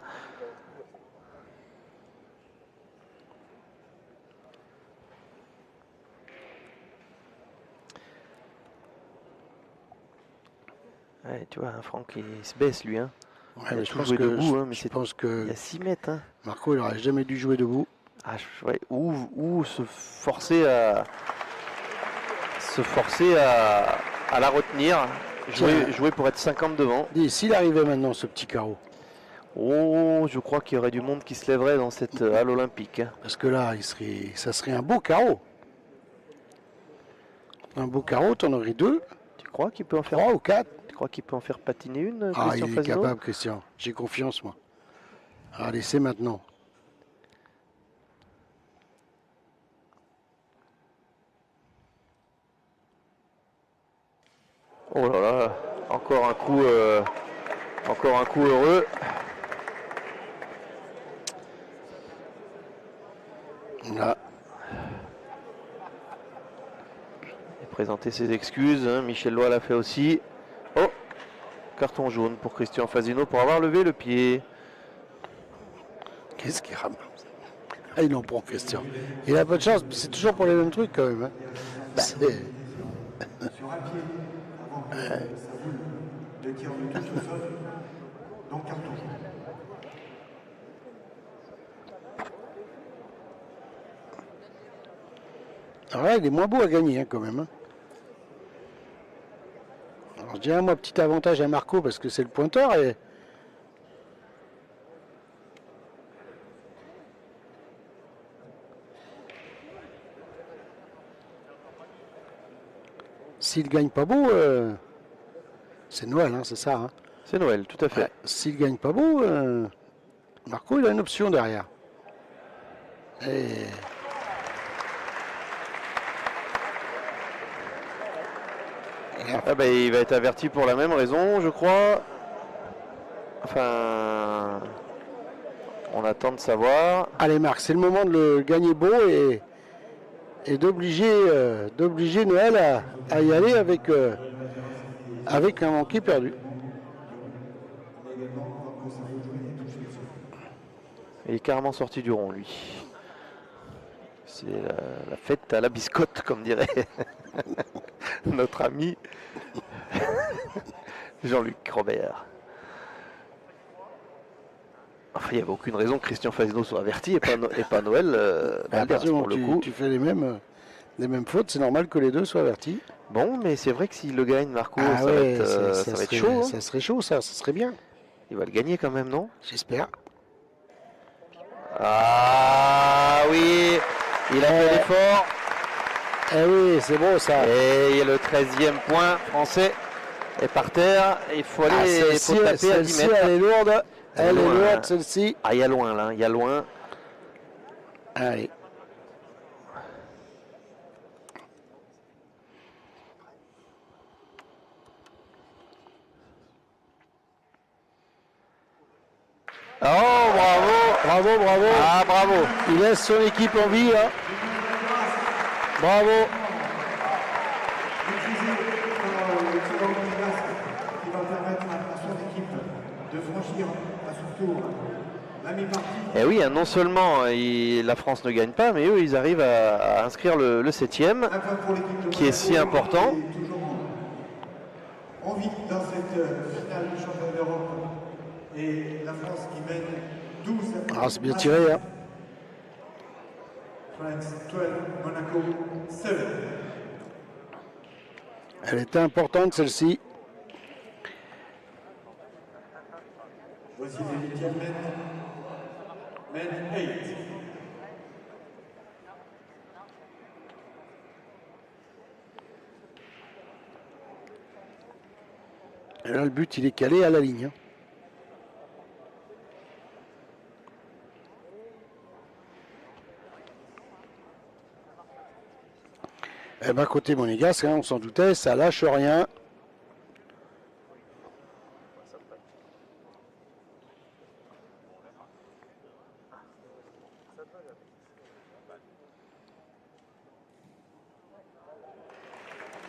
Ouais, tu vois, hein, Franck, il se baisse, lui. Hein. Ouais, il mais a je tout pense joué que, debout, hein, mais je pense que il y a 6 mètres. Hein. Marco, il n'aurait jamais dû jouer debout. Ah, ouais, ou se forcer à la retenir. Jouer pour être 50 devant. Dis, s'il arrivait maintenant, ce petit carreau. Oh, je crois qu'il y aurait du monde qui se lèverait dans cette halle olympique. Hein. Parce que là, ça serait un beau carreau. Un beau carreau, t'en aurais 2. Tu crois qu'il peut en faire 3 ou 4? Tu crois qu'il peut en faire patiner une, Ah, Christian il est Fasino? capable, Christian. J'ai confiance, moi. Allez, c'est maintenant. Oh là là, encore un coup heureux. Là. Il a présenté ses excuses, hein. Michel Lois l'a fait aussi. Oh, carton jaune pour Christian Fasino pour avoir levé le pied. Qu'est-ce qu'il ramasse? Ah, il en prend, Christian. Il a pas de chance, c'est toujours pour les mêmes trucs quand même. Hein. Sur un pied, avant que ça boule, le tir de touche au sol, donc carton jaune. Alors là, il est moins beau à gagner hein, quand même. Hein. Alors je dirais moi petit avantage à Marco parce que c'est le pointeur et s'il gagne pas beau, c'est Noël, hein, c'est ça. Hein. C'est Noël, tout à fait. Ouais, s'il gagne pas beau, Marco il a une option derrière. Et ah ben, il va être averti pour la même raison, je crois. Enfin, on attend de savoir. allez Marc, c'est le moment de le gagner beau et d'obliger Noël à y aller avec un manqué perdu. Il est carrément sorti du rond, lui. C'est la fête à la biscotte, comme dirait notre ami Jean-Luc Robert. Enfin, il n'y avait aucune raison que Christian Fazino soit averti et pas Noël À Balderas, partir du moment pour le où coup. tu fais les mêmes fautes, c'est normal que les deux soient avertis. Bon, mais c'est vrai que s'il le gagne, Marco, Ah ça ouais, va être chaud. Hein. ça serait chaud, ça serait bien. Il va le gagner quand même, non? J'espère. Ah oui, il a fait l'effort. Eh oui, c'est bon ça. Et il y a le 13e point français est par terre. Il faut aller Celle-ci, faut taper à 10 celle-ci, mètres. elle est lourde. Elle est loin, lourde, hein. celle-ci. Ah, il y a loin là, il y a loin. Allez. Oh, bravo. Bravo, bravo. Ah, bravo. Il laisse son équipe en vie. Hein. Bravo. Maîtrisé par le Thibaut Monégasque qui va permettre à son équipe de franchir à son tour la mi-partie. Et oui, hein, non seulement la France ne gagne pas, mais eux, ils arrivent à inscrire le 7e, Un point pour l'équipe de qui est si important. Et toujours en vie dans cette finale du championnat d'Europe. Et la France qui mène 12 Ah, c'est bien tiré. Hein. France 12, Monaco 7. Elle était importante celle-ci. Voici les huitièmes men 8. Et là, le but, il est calé à la ligne. Hein. Eh ben, côté monégasque, hein, on s'en doutait, ça lâche rien.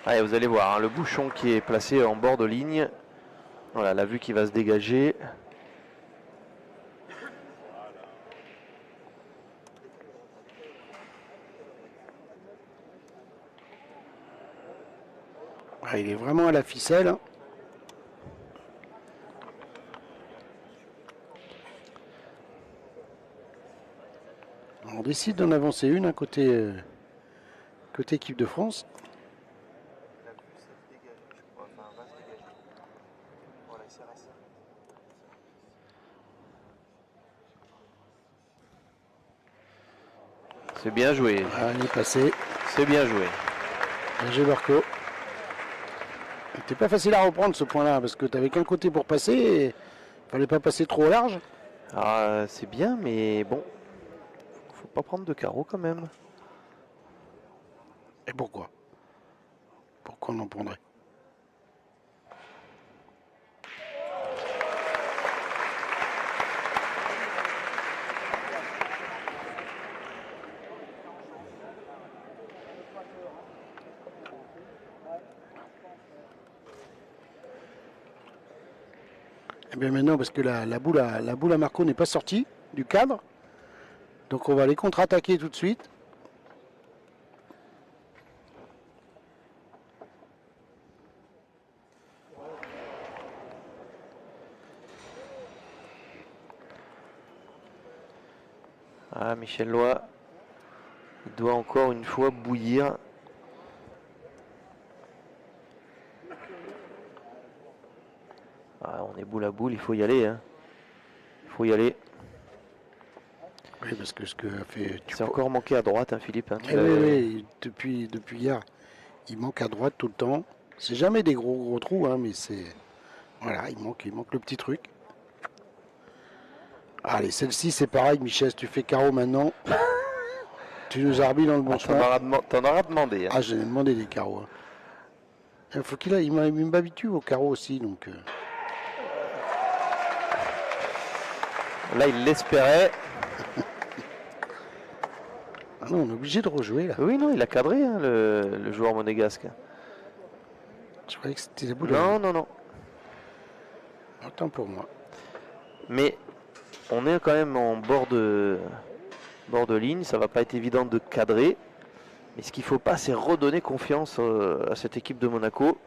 Allez, vous allez voir, hein, le bouchon qui est placé en bord de ligne. Voilà, la vue qui va se dégager. Ah, il est vraiment à la ficelle. Hein. On décide d'en avancer une à côté équipe de France. C'est bien joué, Ah, il est passé. c'est bien joué. Bien joué, Marco. C'était pas facile à reprendre ce point-là parce que tu n'avais qu'un côté pour passer et fallait pas passer trop large. Ah, c'est bien, mais bon, faut pas prendre de carreau quand même. Et pourquoi? Pourquoi on en prendrait? Et bien maintenant, parce que la boule à Marco n'est pas sortie du cadre. Donc on va les contre-attaquer tout de suite. Ah, Michel Loy, il doit encore une fois bouillir. Ah, on est boule à boule, il faut y aller. Hein. Il faut y aller. Oui, parce que ce que a fait... C'est encore manqué à droite, hein, Philippe. Hein, Eh oui, depuis hier, il manque à droite tout le temps. C'est jamais des gros trous, hein, mais c'est... Voilà, il manque le petit truc. Allez, celle-ci, c'est pareil, Michel, tu fais carreau maintenant. Tu nous as remis dans le bon chemin. T'en auras demandé. Hein. Ah, j'en ai demandé des carreaux. Hein. Il faut il m'habitue aux carreaux aussi, donc... Là, il l'espérait. Ah non, on est obligé de rejouer, là. Oui, non, il a cadré, hein, le joueur monégasque. Je croyais que c'était la boule. Non, non, non. Autant pour moi. Mais on est quand même en bord de ligne. Ça va pas être évident de cadrer. Mais ce qu'il faut pas, c'est redonner confiance à cette équipe de Monaco.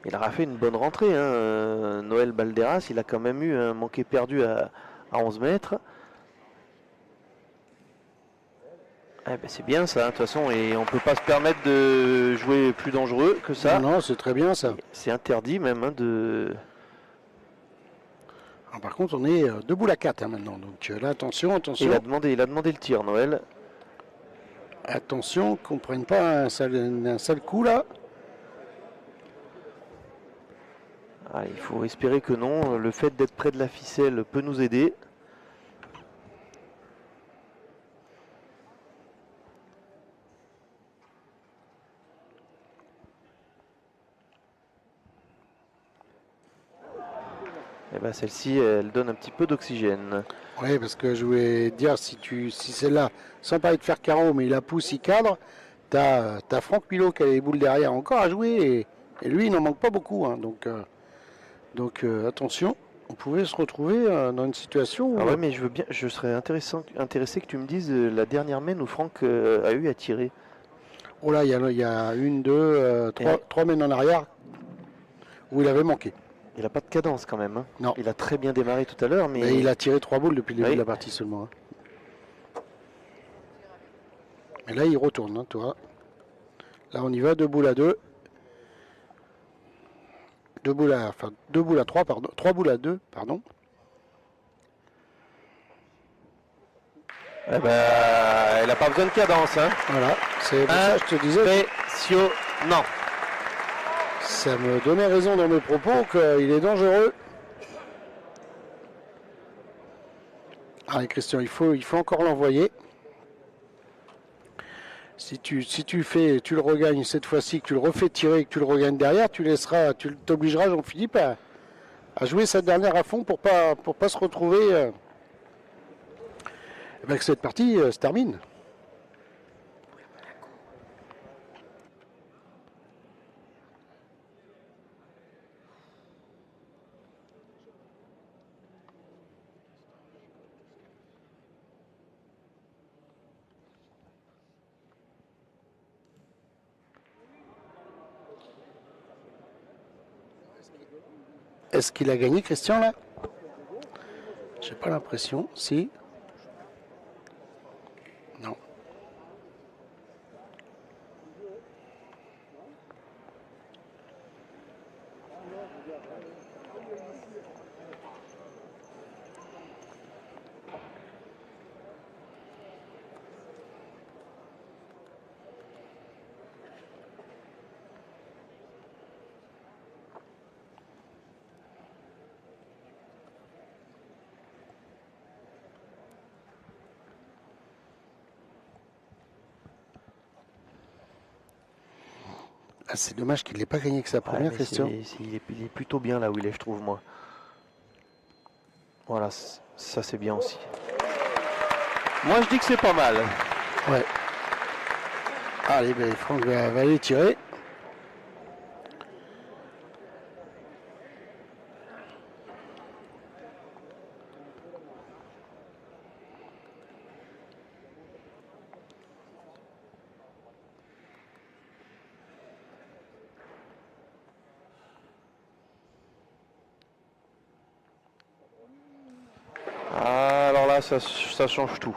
Il aura fait une bonne rentrée, hein. Noël Balderas, il a quand même eu un manqué perdu à 11 mètres. Eh ben, c'est bien ça, de toute façon, et on ne peut pas se permettre de jouer plus dangereux que ça. Non, c'est très bien ça. C'est interdit même de... Alors, par contre, on est 2 boules à 4 maintenant. Donc là, attention, attention. Il a demandé le tir, Noël. Attention qu'on ne prenne pas un sale coup là. Ah, il faut espérer que non. Le fait d'être près de la ficelle peut nous aider. Et ben celle-ci, elle donne un petit peu d'oxygène. Oui, parce que je voulais dire, si celle-là, sans parler de faire carreau, mais il la pousse, il cadre, t'as Franck Milot qui a les boules derrière encore à jouer, et lui, il n'en manque pas beaucoup. Hein, donc attention, on pouvait se retrouver dans une situation où... Ah ouais, mais je serais intéressé que tu me dises la dernière mène où Franck a eu à tirer. Oh là, il y a une, deux, trois mènes en arrière où il avait manqué. Il n'a pas de cadence quand même. Hein. Non. Il a très bien démarré tout à l'heure, mais... Il a tiré 3 boules depuis le début oui. de la partie seulement. Hein. Mais là, il retourne, hein, toi. Là, on y va, 2 boules à 2. 2 boules à 3, pardon. 3 boules à 2, pardon. Eh ben, il n'a pas besoin de cadence. Hein. Voilà, c'est pour ça que je te disais. Impressionnant. Ça me donnait raison dans mes propos qu'il est dangereux. Allez Christian, il faut encore l'envoyer. Si tu le regagnes cette fois-ci, que tu le refais tirer et que tu le regagnes derrière, tu t'obligeras Jean-Philippe à jouer sa dernière à fond pour pas se retrouver que cette partie se termine. Est-ce qu'il a gagné, Christian, là? J'ai pas l'impression. Si. Non. Ah, c'est dommage qu'il n'ait pas gagné que sa première, Christian. Il est plutôt bien là où il est, je trouve, moi. Voilà, ça c'est bien aussi. Moi, je dis que c'est pas mal. Ouais. Allez, ben, Franck va aller tirer. Alors là, ça change tout.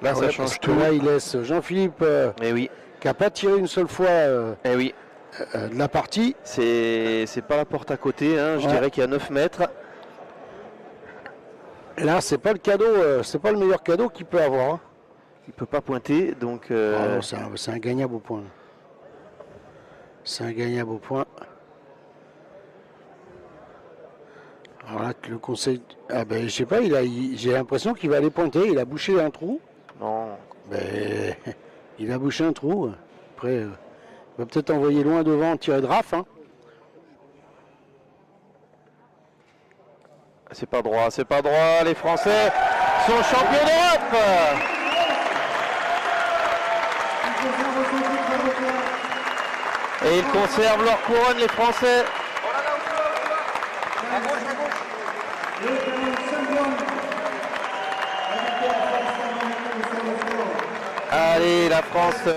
Là, ça change tout. Là, il laisse Jean-Philippe, oui. qui n'a pas tiré une seule fois oui. De la partie. C'est pas la porte à côté, hein. Je dirais qu'il y a 9 mètres. Là, c'est pas le cadeau, c'est pas le meilleur cadeau qu'il peut avoir. Hein. Il peut pas pointer, donc... Oh, c'est un gagnable au point. C'est un gagnable au point. Alors là, le conseil... Ah ben, je sais pas, j'ai l'impression qu'il va aller pointer. Il a bouché un trou. Non. Ben, il a bouché un trou. Après, il va peut-être envoyer loin devant, tirer de raf. Hein. C'est pas droit, c'est pas droit. Les Français sont champions d'Europe. Et ils conservent leur couronne, les Français. Allez, la France.